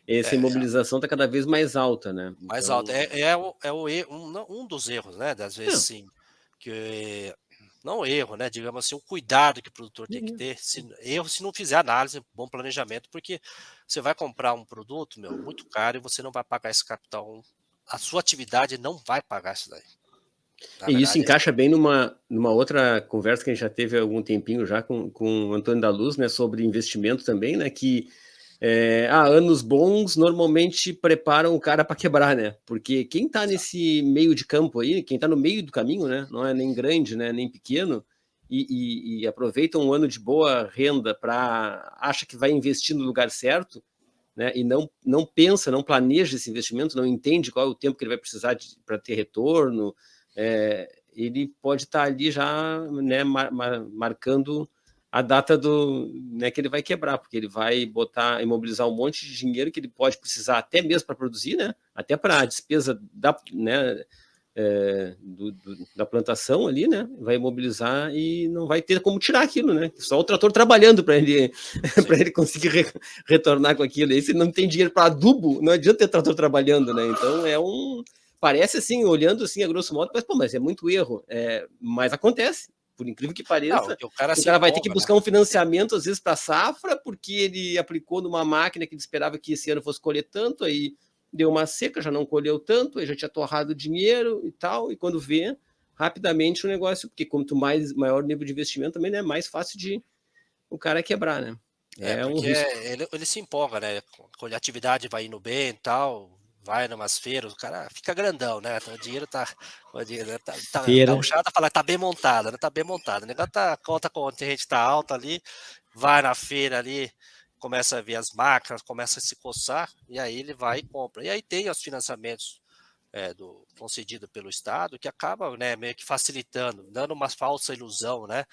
Essa imobilização está cada vez mais alta, né? Mais então... alta. Um dos erros, né? Das vezes, sim. Não erro, né? Digamos assim, o cuidado que o produtor tem que ter. Se não fizer análise, bom planejamento, porque você vai comprar um produto, muito caro e você não vai pagar esse capital. A sua atividade não vai pagar isso daí. E isso encaixa bem numa outra conversa que a gente já teve há algum tempinho já com o Antônio da Luz, né, sobre investimento também, né, que anos bons normalmente preparam o cara para quebrar, né, porque quem está nesse meio de campo aí, quem está no meio do caminho, né, não é nem grande, né, nem pequeno, e aproveita um ano de boa renda acha que vai investir no lugar certo, né, e não pensa, não planeja esse investimento, não entende qual é o tempo que ele vai precisar para ter retorno, ele pode estar ali já, né, marcando a data que ele vai quebrar, porque ele vai imobilizar um monte de dinheiro que ele pode precisar até mesmo para produzir, né, até para a despesa da plantação ali, né, vai imobilizar e não vai ter como tirar aquilo, né, só o trator trabalhando para ele conseguir retornar com aquilo. E se não tem dinheiro para adubo, não adianta ter trator trabalhando, né, então parece assim, olhando assim a grosso modo, mas é muito erro, mas acontece, por incrível que pareça. O cara vai ter que buscar um financiamento às vezes para safra, porque ele aplicou numa máquina que ele esperava que esse ano fosse colher tanto, aí deu uma seca, já não colheu tanto, aí já tinha torrado o dinheiro e tal, e quando vê, rapidamente o negócio, porque quanto maior o nível de investimento também, né, mais fácil de o cara quebrar, né? Porque ele se empolga, né? Quando a atividade vai indo bem e tal, vai numas feiras, o cara fica grandão, né? O dinheiro tá o chato fala, tá bem montada, né? Tá bem montada. O negócio conta corrente tá alta ali, vai na feira ali, começa a ver as máquinas, começa a se coçar, e aí ele vai e compra. E aí tem os financiamentos concedido pelo Estado, que acaba, né, meio que facilitando, dando uma falsa ilusão, né,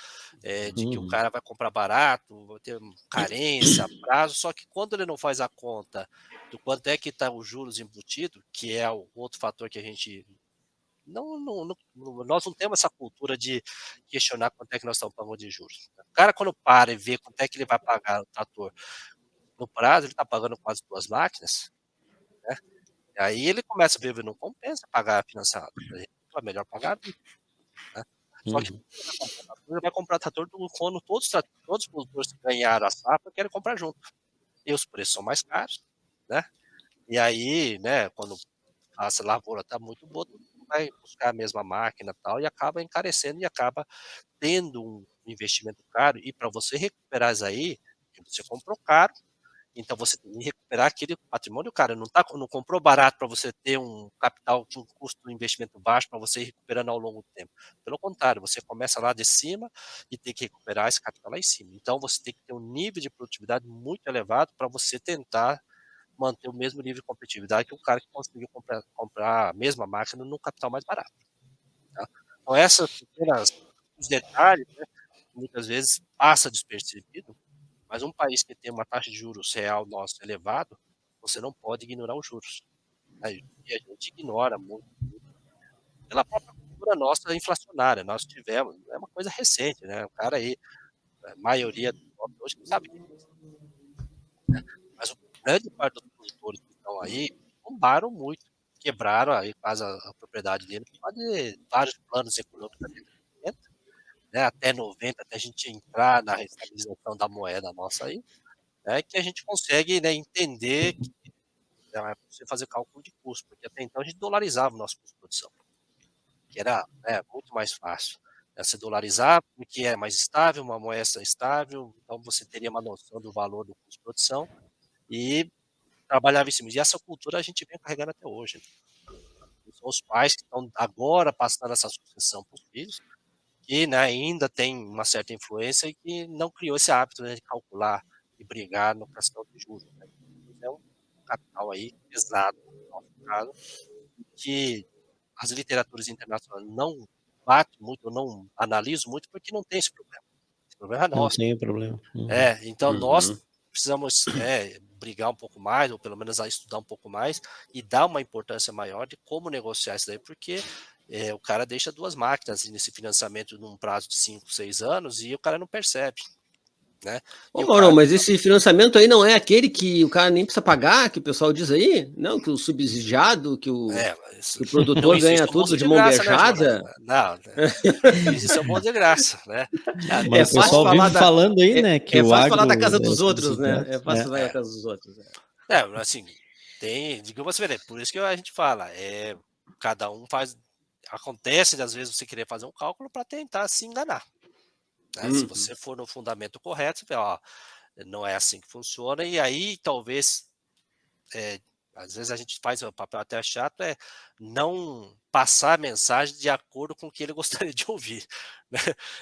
de que o cara vai comprar barato, vai ter carência, prazo, só que quando ele não faz a conta do quanto é que está os juros embutido, que é o outro fator que a gente nós não temos essa cultura de questionar quanto é que nós estamos pagando de juros. O cara, quando para e vê quanto é que ele vai pagar o trator no prazo, ele está pagando quase 2 máquinas, né? Aí ele começa a ver, não compensa pagar financiado, é melhor pagar, né? Só que ele vai comprar trator quando todos os produtores que ganharam a safra querem comprar junto. E os preços são mais caros, né? E aí, né, quando a lavoura está muito boa, todo mundo vai buscar a mesma máquina e tal, e acaba encarecendo e acaba tendo um investimento caro. E para você recuperar isso aí, você comprou caro, então você tem que recuperar aquele patrimônio, cara, não comprou barato para você ter um capital com um custo de investimento baixo para você ir recuperando ao longo do tempo. Pelo contrário, você começa lá de cima e tem que recuperar esse capital lá em cima. Então você tem que ter um nível de produtividade muito elevado para você tentar manter o mesmo nível de competitividade que o cara que conseguiu comprar a mesma máquina no capital mais barato. Tá? Então os detalhes, né, muitas vezes passa despercebido. Mas um país que tem uma taxa de juros real nossa elevado, você não pode ignorar os juros. Né? E a gente ignora muito pela própria cultura nossa inflacionária. Nós tivemos, é uma coisa recente, né? O cara aí, a maioria dos hoje não sabe disso, né? Mas grande parte dos produtores que estão aí bombaram muito, quebraram aí quase a propriedade dele por causa de vários planos econômicos da década de 80, né? Até 90, até a gente entrar na estabilização da moeda nossa aí. é que a gente consegue, né, entender que você fazer cálculo de custo, porque até então a gente dolarizava o nosso custo de produção, que era, né, muito mais fácil. Se dolarizar, porque é mais estável, uma moeda estável, então você teria uma noção do valor do custo de produção e trabalhava em cima. E essa cultura a gente vem carregando até hoje, né. São os pais que estão agora passando essa sucessão para os filhos, que, né, ainda tem uma certa influência e que não criou esse hábito, né, de calcular e brigar no questão de juros, né. É um capital aí pesado, no nosso caso, que as literaturas internacionais não batem muito, não analisam muito, porque não tem esse problema. Esse problema é Não nosso. tem problema. Uhum. Então nós Uhum. precisamos, brigar um pouco mais, ou pelo menos estudar um pouco mais, e dar uma importância maior de como negociar isso daí, porque, o cara deixa 2 máquinas nesse financiamento num prazo de 5, 6 anos e o cara não percebe, né. Ô, E o Maurão, cara mas esse financiamento aí não é aquele que o cara nem precisa pagar, que o pessoal diz aí? Não, que o subsidiado, que o isso não produtor ganha existe almoço tudo de de mão graça, né, Júnior? beijada? Não, não existe almoço de graça, né. Mas É o fácil pessoal falar vive da falando aí, né, que é o fácil falar da agro casa é dos outros, né? subsidiado. É fácil falar da É. casa dos outros, Assim, tem de que você vê, por isso que a gente fala, cada um faz acontece às vezes você querer fazer um cálculo para tentar se enganar, né. Se Uhum. você for no fundamento correto, você vê: "Ó, não é assim que funciona", e aí talvez, eh, às vezes a gente faz o papel até chato, não passar a mensagem de acordo com o que ele gostaria de ouvir, né.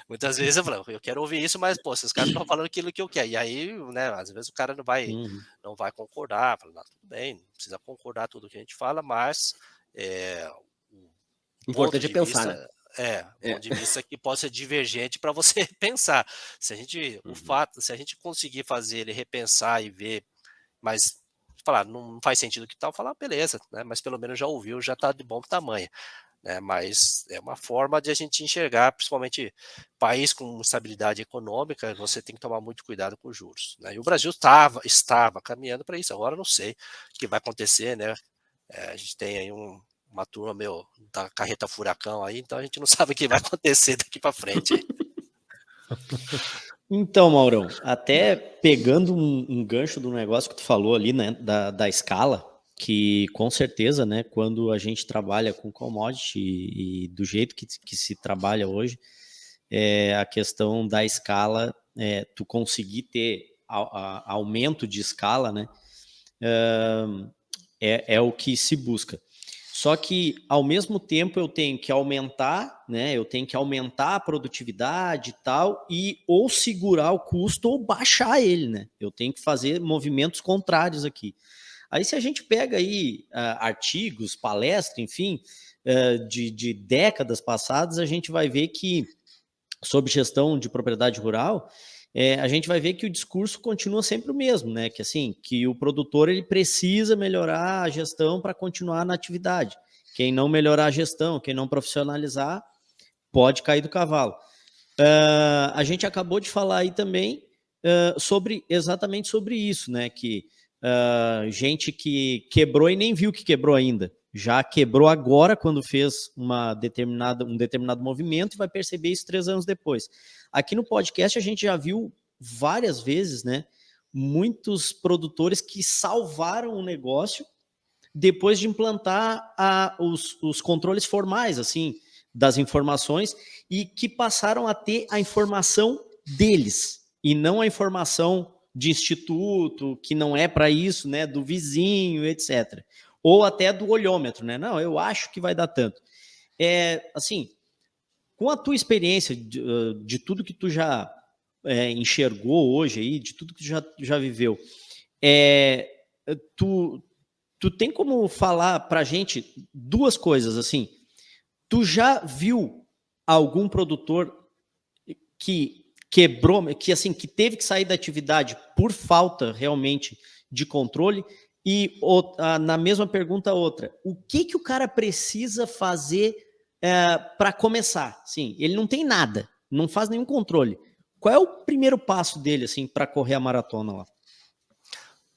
Muitas vezes eu falo: "Eu quero ouvir isso, mas, pô, esses caras estão falando aquilo que eu quero", e aí, né, às vezes o cara Uhum. não vai concordar, fala: "Não, tudo bem, não precisa concordar tudo que a gente fala, mas, o O ponto importante é de pensar, vista" né? um É. ponto de vista que possa ser divergente para você pensar. Uhum. Se a gente conseguir fazer ele repensar e ver, mas falar: "Não faz sentido que tal", falar: "Beleza", né, mas pelo menos já ouviu, já está de bom tamanho, né, mas é uma forma de a gente enxergar, principalmente país com estabilidade econômica, você tem que tomar muito cuidado com os juros, né, e o Brasil estava caminhando para isso, agora eu não sei o que vai acontecer, né, a gente tem aí uma turma meio da carreta furacão aí, então a gente não sabe o que vai acontecer daqui para frente aí. Então, Maurão, até pegando um gancho do negócio que tu falou ali, né, da escala, que com certeza, né, quando a gente trabalha com commodity e do jeito que se trabalha hoje, a questão da escala, tu conseguir ter aumento de escala, né, é o que se busca. Só que, ao mesmo tempo, eu tenho que aumentar, né? Eu tenho que aumentar a produtividade e tal, e ou segurar o custo ou baixar ele, né? Eu tenho que fazer movimentos contrários aqui. Aí, se a gente pega aí artigos, palestras, enfim, de décadas passadas, a gente vai ver que, sobre gestão de propriedade rural, a gente vai ver que o discurso continua sempre o mesmo, né? Que assim, que o produtor ele precisa melhorar a gestão para continuar na atividade. Quem não melhorar a gestão, quem não profissionalizar, pode cair do cavalo. A gente acabou de falar aí também exatamente sobre isso, né? Que gente que quebrou e nem viu que quebrou ainda. Já quebrou agora quando fez um determinado movimento e vai perceber isso 3 anos depois. Aqui no podcast a gente já viu várias vezes, né? Muitos produtores que salvaram o negócio depois de implantar os controles formais, assim, das informações e que passaram a ter a informação deles e não a informação de instituto, que não é para isso, né, do vizinho, etc. Ou até do olhômetro, né? Não, eu acho que vai dar tanto. Assim, com a tua experiência de tudo que tu já enxergou hoje aí, de tudo que tu já viveu, tu tem como falar pra gente 2 coisas, assim, tu já viu algum produtor que quebrou, que assim, que teve que sair da atividade por falta realmente de controle? E na mesma pergunta outra, o que o cara precisa fazer para começar? Sim, ele não tem nada, não faz nenhum controle. Qual é o primeiro passo dele assim para correr a maratona lá?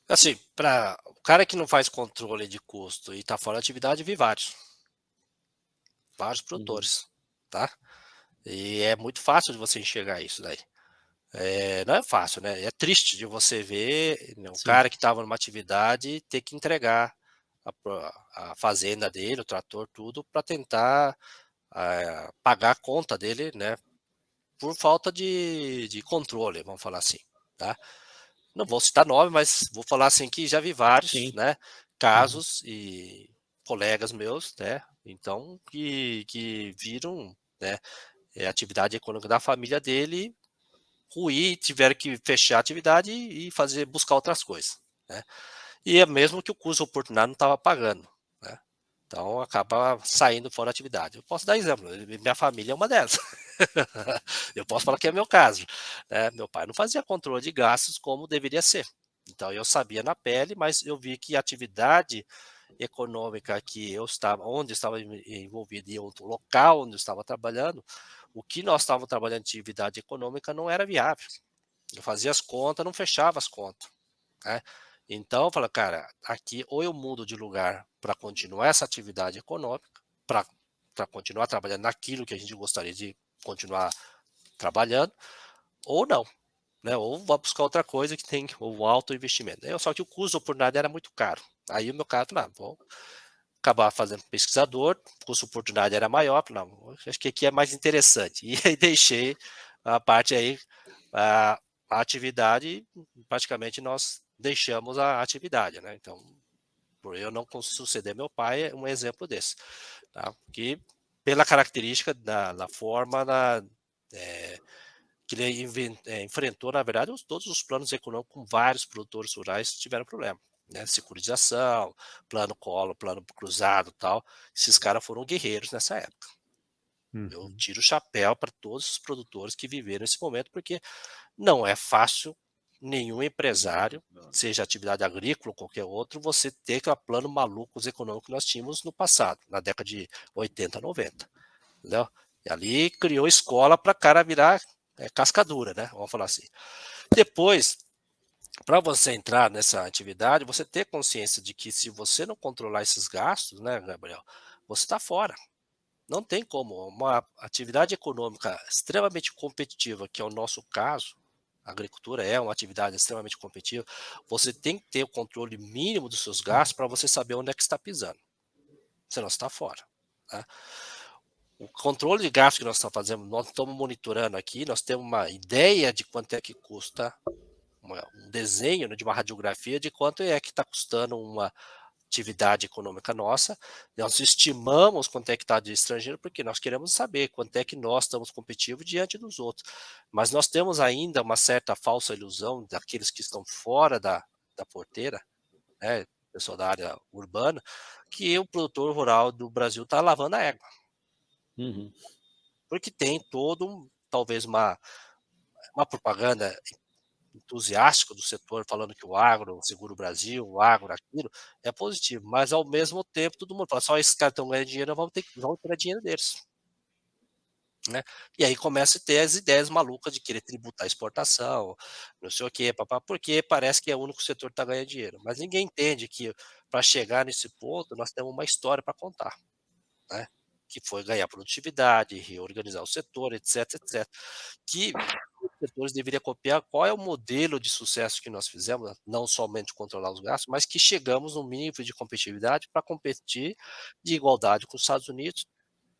Assim, para o cara que não faz controle de custo e está fora da atividade, vi vários Uhum. produtores, tá? E é muito fácil de você enxergar isso daí. não é fácil, né? É triste de você ver, né, um Sim. cara que estava numa atividade ter que entregar a fazenda dele, o trator, tudo, para tentar pagar a conta dele, né? Por falta de controle, vamos falar assim, tá? Não vou citar nome, mas vou falar assim que já vi vários, Sim. né? Casos e colegas meus, né? Então, que viram, né? A atividade econômica da família dele ruir, tiveram que fechar a atividade e buscar outras coisas, né? E é mesmo que o custo oportunidade não estava pagando, né? Então acaba saindo fora da atividade. Eu posso dar exemplo, minha família é uma delas. Eu posso falar que é meu caso, né? Meu pai não fazia controle de gastos como deveria ser. Então eu sabia na pele, mas eu vi que a atividade econômica que eu estava, onde eu estava envolvido em outro local onde eu estava trabalhando, o que nós estávamos trabalhando de atividade econômica não era viável. Eu fazia as contas, não fechava as contas, né? Então eu falei, cara, aqui ou eu mudo de lugar para continuar essa atividade econômica, para continuar trabalhando naquilo que a gente gostaria de continuar trabalhando, ou não, né? Ou vou buscar outra coisa que tem o alto investimento. Só que o custo de oportunidade era muito caro. Aí o meu cara falou, vou acabar fazendo pesquisador, o custo de oportunidade era maior, não, acho que aqui é mais interessante. E aí deixei a parte aí, a atividade, praticamente nós deixamos a atividade, né? Então, por eu não suceder meu pai, é um exemplo desse, tá? Que pela característica da forma que ele enfrentou, na verdade, todos os planos econômicos com vários produtores rurais tiveram problema, né? Securitização, plano Collor, plano cruzado, tal. Esses caras foram guerreiros nessa época. Eu tiro o chapéu para todos os produtores que viveram esse momento, porque não é fácil nenhum empresário, seja atividade agrícola ou qualquer outro, você ter aquele plano maluco econômico que nós tínhamos no passado, na década de 80, 90. Entendeu? E ali criou escola para cara virar cascadura, né? Vamos falar assim. Depois, para você entrar nessa atividade, você ter consciência de que se você não controlar esses gastos, né, Gabriel, você está fora. Não tem como. Uma atividade econômica extremamente competitiva, que é o nosso caso, a agricultura é uma atividade extremamente competitiva, você tem que ter o controle mínimo dos seus gastos para você saber onde é que está pisando. Senão você está fora. Tá? O controle de gastos que nós estamos fazendo, nós estamos monitorando aqui, nós temos uma ideia de quanto é que custa um desenho, né, de uma radiografia de quanto é que está custando uma atividade econômica nossa. Nós estimamos quanto é que está de estrangeiro, porque nós queremos saber quanto é que nós estamos competitivos diante dos outros. Mas nós temos ainda uma certa falsa ilusão daqueles que estão fora da porteira, né, pessoal da área urbana, que o produtor rural do Brasil está lavando a égua. Uhum. Porque tem talvez uma propaganda entusiástica do setor falando que o agro segura o Brasil, o agro aquilo, é positivo, mas ao mesmo tempo todo mundo fala, só esses caras estão ganhando dinheiro, vão tirar dinheiro deles. Né? E aí começa a ter as ideias malucas de querer tributar a exportação, não sei o quê, porque parece que é o único setor que está ganhando dinheiro. Mas ninguém entende que para chegar nesse ponto nós temos uma história para contar. Né? Que foi ganhar produtividade, reorganizar o setor, etc, etc. Que os setores deveriam copiar qual é o modelo de sucesso que nós fizemos, não somente controlar os gastos, mas que chegamos num nível de competitividade para competir de igualdade com os Estados Unidos,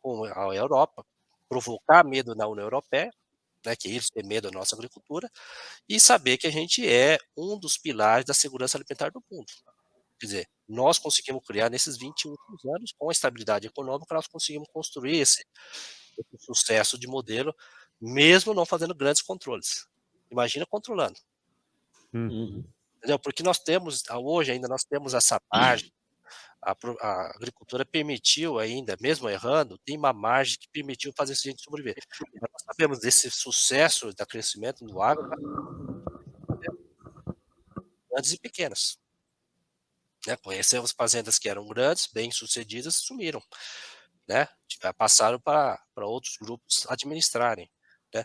com a Europa, provocar medo na União Europeia, né, que eles têm medo da nossa agricultura, e saber que a gente é um dos pilares da segurança alimentar do mundo. Quer dizer, nós conseguimos criar nesses 20 últimos anos, com a estabilidade econômica, nós conseguimos construir esse sucesso de modelo, mesmo não fazendo grandes controles. Imagina controlando. Uhum. Entendeu? Porque nós temos, hoje ainda nós temos essa margem, a agricultura permitiu ainda, mesmo errando, tem uma margem que permitiu fazer a gente sobreviver. Mas nós sabemos desse sucesso do crescimento do agro, grandes e pequenas. Né? Conhecemos fazendas que eram grandes, bem-sucedidas, sumiram. Né? Passaram para outros grupos administrarem. Né?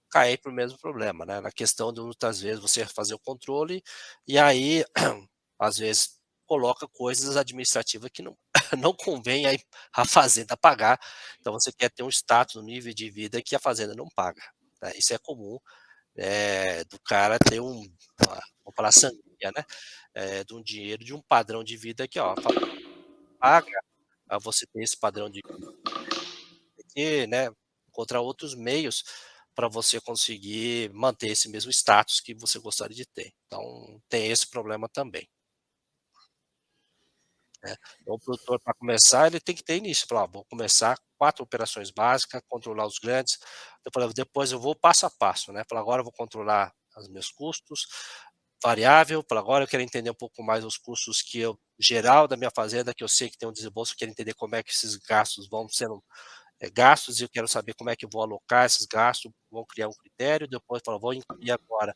Cair para o mesmo problema, né? Na questão de muitas vezes você fazer o controle e aí, às vezes, coloca coisas administrativas que não, não convém a fazenda pagar. Então você quer ter um status, um nível de vida que a fazenda não paga. Né? Isso é comum do cara ter vamos falar sangria, né? De um dinheiro, de um padrão de vida que, ó, paga a você ter esse padrão de vida, né? Encontrar outros meios para você conseguir manter esse mesmo status que você gostaria de ter. Então, tem esse problema também. Então, o produtor, para começar, ele tem que ter início. Falar, vou começar 4 operações básicas, controlar os grandes, depois eu vou passo a passo, né? Falar, agora eu vou controlar os meus custos, variável, para agora eu quero entender um pouco mais os custos geral da minha fazenda, que eu sei que tem um desembolso, eu quero entender como é que esses gastos vão sendo gastos, e eu quero saber como é que eu vou alocar esses gastos, vou criar um critério, depois falar, vou incluir agora.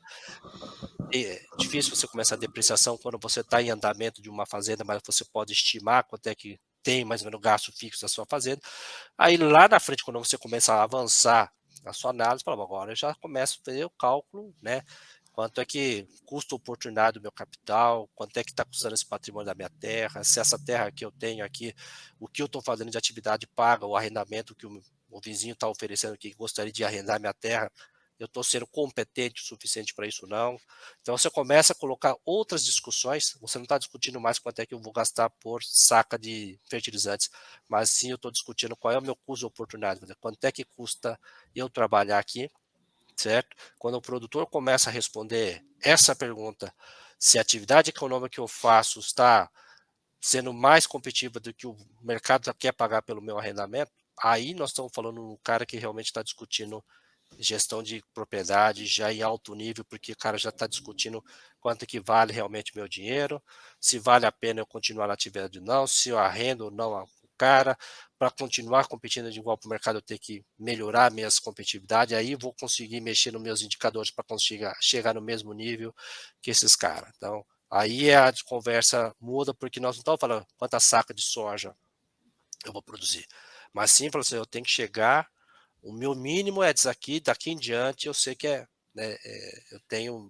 É difícil você começar a depreciação quando você está em andamento de uma fazenda, mas você pode estimar quanto é que tem mais ou menos gasto fixo da sua fazenda. Aí lá na frente, quando você começa a avançar a sua análise, fala, agora eu já começo a fazer o cálculo, né? Quanto é que custa a oportunidade do meu capital, quanto é que está custando esse patrimônio da minha terra, se essa terra que eu tenho aqui, o que eu estou fazendo de atividade paga, o arrendamento que o vizinho está oferecendo que gostaria de arrendar minha terra, eu estou sendo competente o suficiente para isso não. Então você começa a colocar outras discussões, você não está discutindo mais quanto é que eu vou gastar por saca de fertilizantes, mas sim eu estou discutindo qual é o meu custo de oportunidade, quanto é que custa eu trabalhar aqui, certo? Quando o produtor começa a responder essa pergunta, se a atividade econômica que eu faço está sendo mais competitiva do que o mercado quer pagar pelo meu arrendamento, aí nós estamos falando de um cara que realmente está discutindo gestão de propriedade já em alto nível, porque o cara já está discutindo quanto que vale realmente meu dinheiro, se vale a pena eu continuar na atividade ou não, se eu arrendo ou não o cara, para continuar competindo de igual para o mercado, eu ter que melhorar minhas competitividades, aí vou conseguir mexer nos meus indicadores para conseguir chegar no mesmo nível que esses caras. Então, aí a conversa muda, porque nós não estamos falando quanta saca de soja eu vou produzir, mas sim, eu tenho que chegar, o meu mínimo é daqui em diante eu sei que eu tenho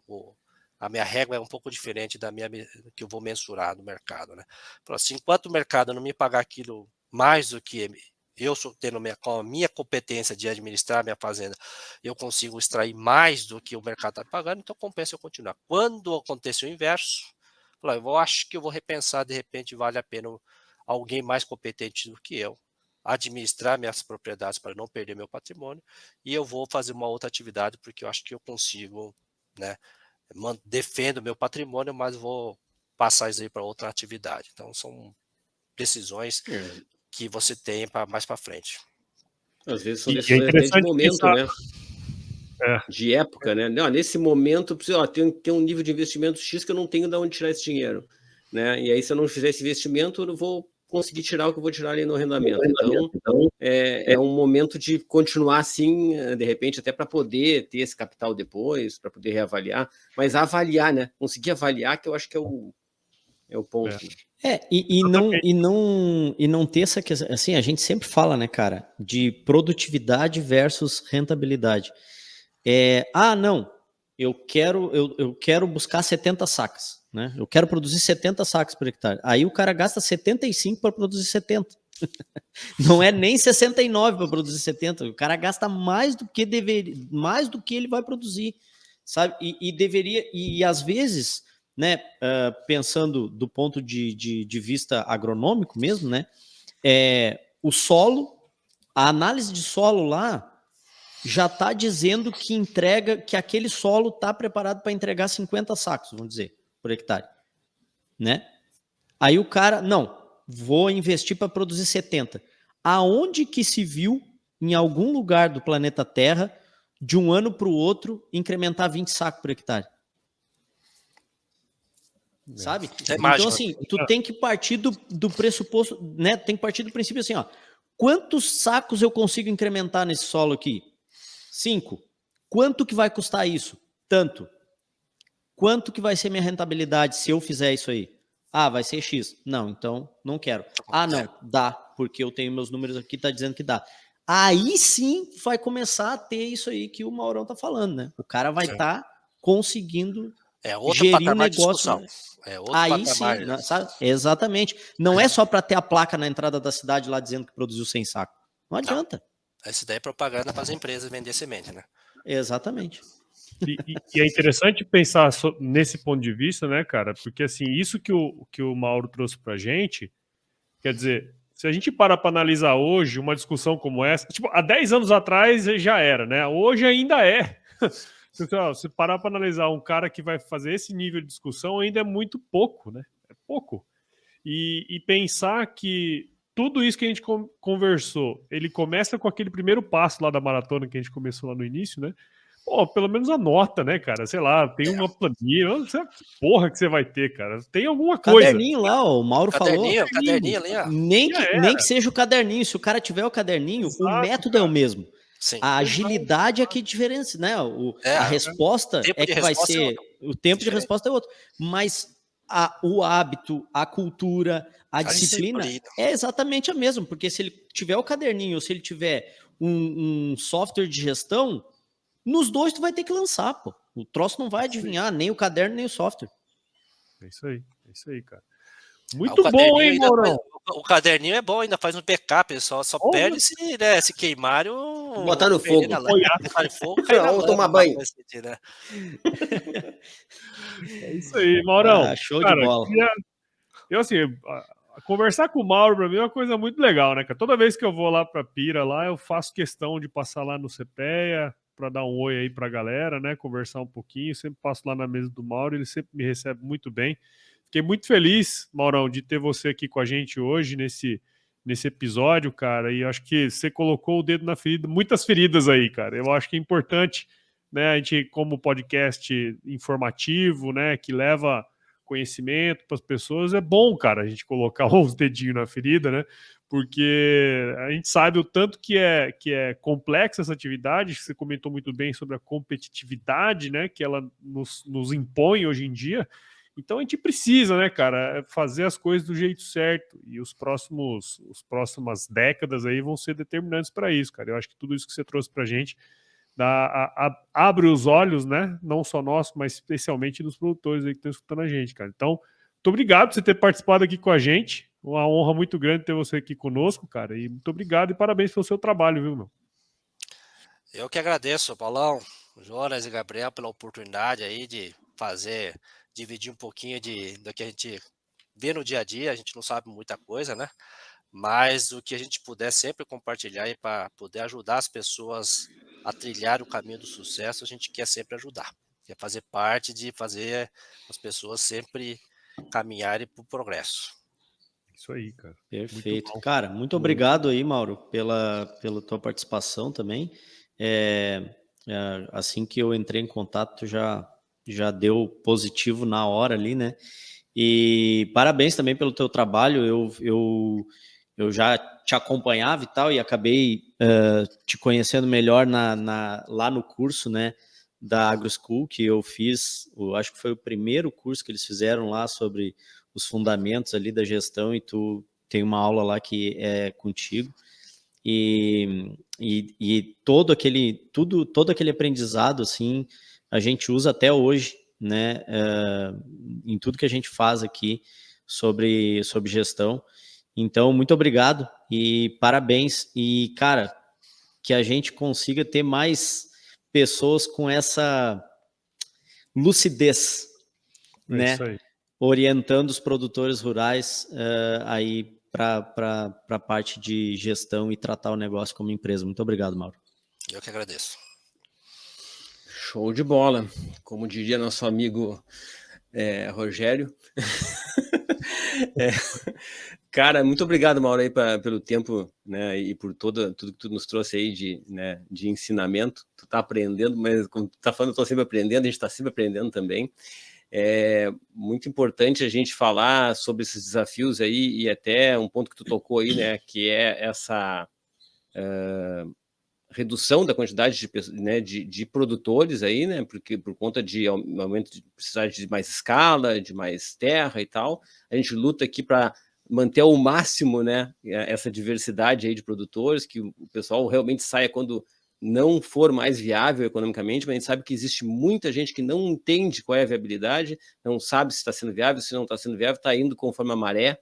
a minha régua é um pouco diferente da minha que eu vou mensurar no mercado, né? Assim, enquanto o mercado não me pagar aquilo mais do que eu tendo com a minha competência de administrar a minha fazenda, eu consigo extrair mais do que o mercado está pagando, então compensa eu continuar. Quando acontecer o inverso, eu acho que eu vou repensar, de repente vale a pena alguém mais competente do que eu administrar minhas propriedades para não perder meu patrimônio, e eu vou fazer uma outra atividade porque eu acho que eu consigo, né, defendo meu patrimônio, mas vou passar isso aí para outra atividade. Então são decisões que você tem mais para frente. Às vezes são decisões até de momento, pensar, né? De época, né? Não, nesse momento, tem um nível de investimento X que eu não tenho de onde tirar esse dinheiro, né? E aí, se eu não fizer esse investimento, eu não vou conseguir tirar o que eu vou tirar ali no arrendamento. Então é um momento de continuar assim, de repente, até para poder ter esse capital depois, para poder reavaliar, mas avaliar, né? Conseguir avaliar, que eu acho que é o ponto. E não ter essa questão, assim, a gente sempre fala, né, cara, de produtividade versus rentabilidade. Não, eu quero buscar 70 sacas, né? Eu quero produzir 70 sacas por hectare. Aí o cara gasta 75 para produzir 70. Não é nem 69 para produzir 70. O cara gasta mais do que deveria, mais do que ele vai produzir, sabe? E deveria, e às vezes, né, pensando do ponto de vista agronômico mesmo, né? O solo, a análise de solo lá já está dizendo que aquele solo está preparado para entregar 50 sacos, vamos dizer, por hectare, né? Aí o cara, não, vou investir para produzir 70. Aonde que se viu, em algum lugar do planeta Terra, de um ano para o outro, incrementar 20 sacos por hectare? Sabe? Então, assim, tu tem que partir do pressuposto, né? Tem que partir do princípio assim, ó. Quantos sacos eu consigo incrementar nesse solo aqui? 5. Quanto que vai custar isso? Tanto. Quanto que vai ser minha rentabilidade se eu fizer isso aí? Vai ser X. Não, então não quero. Não, dá, porque eu tenho meus números aqui, tá dizendo que dá. Aí sim vai começar a ter isso aí que o Maurão tá falando, né? O cara vai estar conseguindo gerir um negócio. Aí sim, sabe? Exatamente. Não é só para ter a placa na entrada da cidade lá dizendo que produziu 100 sacos. Não adianta. Essa daí é propaganda para as empresas vender semente, né? Exatamente. E é interessante pensar nesse ponto de vista, né, cara? Porque, assim, isso que o Mauro trouxe pra gente, quer dizer, se a gente parar para analisar hoje uma discussão como essa, tipo, há 10 anos atrás já era, né? Hoje ainda é. Então, se parar para analisar um cara que vai fazer esse nível de discussão, ainda é muito pouco, né? É pouco. E pensar que tudo isso que a gente conversou, ele começa com aquele primeiro passo lá da maratona que a gente começou lá no início, né? Pô, pelo menos anota, né, cara? Sei lá, tem uma planilha, não sei que porra que você vai ter, cara. Tem alguma coisa. Caderninho lá, ó, o Mauro falou. Caderninho ali, ó. Nem que seja o caderninho. Se o cara tiver o caderninho, exato, o método é o mesmo. Sim. A agilidade é que diferença, né? A resposta é que vai ser. O tempo de resposta é outro. Mas o hábito, a cultura, a disciplina é exatamente a mesma. Porque se ele tiver o caderninho ou se ele tiver um software de gestão, nos dois tu vai ter que lançar, pô. O troço não vai adivinhar nem o caderno, nem o software. É isso aí, cara. Muito bom, hein, Maurão? O caderninho é bom, ainda faz um backup, só perde se queimar o... Botar no fogo. Botar no fogo, vamos tomar banho. É isso aí, Maurão. Show de bola. Eu, assim, conversar com o Mauro pra mim é uma coisa muito legal, né, cara? Toda vez que eu vou lá pra Pira, lá, eu faço questão de passar lá no CPEA para dar um oi aí pra galera, né? Conversar um pouquinho. Sempre passo lá na mesa do Mauro, ele sempre me recebe muito bem. Fiquei muito feliz, Maurão, de ter você aqui com a gente hoje nesse episódio, cara. E acho que você colocou o dedo na ferida, muitas feridas aí, cara. Eu acho que é importante, né? A gente, como podcast informativo, né? Que leva conhecimento para as pessoas, é bom, cara, a gente colocar uns dedinhos na ferida, né? Porque a gente sabe o tanto que é complexa essa atividade. Você comentou muito bem sobre a competitividade, né? Que ela nos impõe hoje em dia. Então a gente precisa, né, cara, fazer as coisas do jeito certo. E as próximas décadas aí vão ser determinantes para isso, cara. Eu acho que tudo isso que você trouxe pra gente abre os olhos, né? Não só nossos, mas especialmente dos produtores aí que estão escutando a gente, cara. Então, muito obrigado por você ter participado aqui com a gente. Uma honra muito grande ter você aqui conosco, cara. E muito obrigado e parabéns pelo seu trabalho, viu, meu? Eu que agradeço, Paulão, Jonas e Gabriel, pela oportunidade aí de dividir um pouquinho do que a gente vê no dia a dia. A gente não sabe muita coisa, né? Mas o que a gente puder sempre compartilhar para poder ajudar as pessoas a trilhar o caminho do sucesso, a gente quer sempre ajudar. Quer fazer parte de fazer as pessoas sempre caminharem para o progresso. Isso aí, cara. Perfeito. Cara, muito obrigado aí, Mauro, pela tua participação também. Assim que eu entrei em contato, já deu positivo na hora ali, né? E parabéns também pelo teu trabalho. Eu já te acompanhava e tal, e acabei te conhecendo melhor lá no curso, né, da AgroSchool, que eu fiz. Acho que foi o primeiro curso que eles fizeram lá sobre os fundamentos ali da gestão, e tu tem uma aula lá que é contigo. E todo aquele aprendizado, assim, a gente usa até hoje, né, em tudo que a gente faz aqui sobre gestão. Então, muito obrigado e parabéns. E, cara, que a gente consiga ter mais pessoas com essa lucidez, né, orientando os produtores rurais aí para a parte de gestão e tratar o negócio como empresa. Muito obrigado, Mauro. Eu que agradeço. Show de bola. Como diria nosso amigo Rogério. Cara, muito obrigado, Mauro, aí pelo tempo, né, e por tudo que tu nos trouxe aí de ensinamento. Tu tá aprendendo, mas como tu tá falando, eu tô sempre aprendendo, a gente tá sempre aprendendo também. É muito importante a gente falar sobre esses desafios aí, e até um ponto que tu tocou aí, né, que é essa redução da quantidade de produtores aí, né, porque por conta de aumento de precisar de mais escala, de mais terra e tal, a gente luta aqui para manter ao máximo, né, essa diversidade aí de produtores, que o pessoal realmente saia quando não for mais viável economicamente, mas a gente sabe que existe muita gente que não entende qual é a viabilidade, não sabe se está sendo viável, se não está sendo viável, está indo conforme a maré,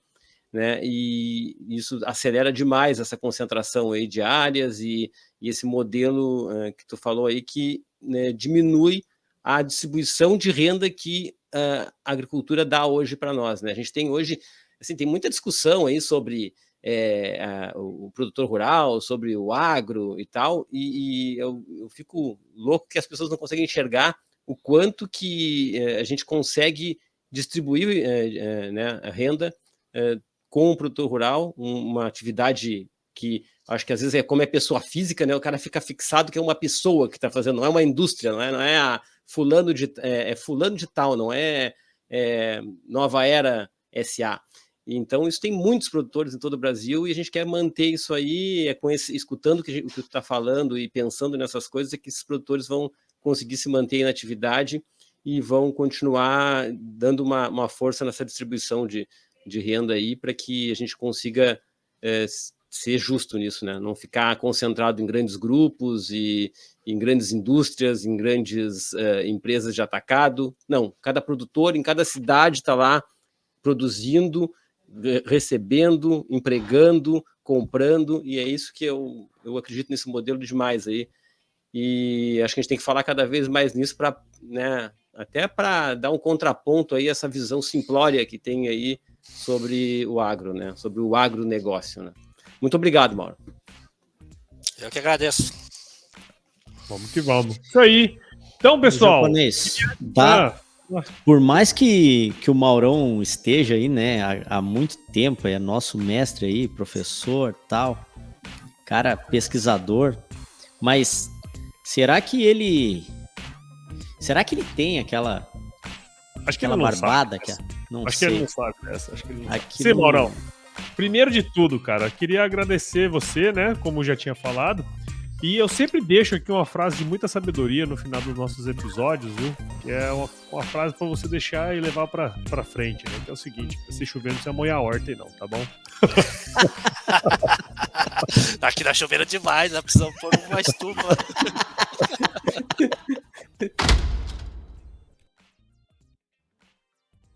né, e isso acelera demais essa concentração aí de áreas e esse modelo que tu falou aí que, né, diminui a distribuição de renda que a agricultura dá hoje para nós, né? A gente tem hoje, assim, tem muita discussão aí sobre o produtor rural, sobre o agro e tal, e eu fico louco que as pessoas não conseguem enxergar o quanto que a gente consegue distribuir né, a renda com o produtor rural, uma atividade que acho que às vezes como é pessoa física, né, o cara fica fixado que é uma pessoa que está fazendo, não é uma indústria, não é a fulano de tal, não é Nova Era SA. Então, isso tem muitos produtores em todo o Brasil e a gente quer manter isso aí, escutando o que tu está falando e pensando nessas coisas, é que esses produtores vão conseguir se manter na atividade e vão continuar dando uma força nessa distribuição de renda aí para que a gente consiga ser justo nisso, né? Não ficar concentrado em grandes grupos e em grandes indústrias, em grandes empresas de atacado. Não, cada produtor em cada cidade está lá produzindo, recebendo, empregando, comprando, e é isso que eu acredito nesse modelo demais aí. E acho que a gente tem que falar cada vez mais nisso para, né, até para dar um contraponto aí a essa visão simplória que tem aí sobre o agro, né, sobre o agronegócio, né. Muito obrigado, Mauro. Eu que agradeço. Vamos que vamos. Isso aí. Então, pessoal... Japonês, por mais que o Maurão esteja aí, né, há muito tempo, é nosso mestre aí, professor, tal, cara, pesquisador, mas será que ele tem aquela barbada? Acho que ele não sabe essa. Acho que ele não sabe. Sim, Maurão. Primeiro de tudo, cara, queria agradecer você, né, como já tinha falado. E eu sempre deixo aqui uma frase de muita sabedoria no final dos nossos episódios, viu? Que é uma frase para você deixar e levar pra frente, né? Que é o seguinte: se chover não precisa molhar a horta aí não, tá bom? Aqui tá chovendo demais, né? Precisamos pôr uma estufa.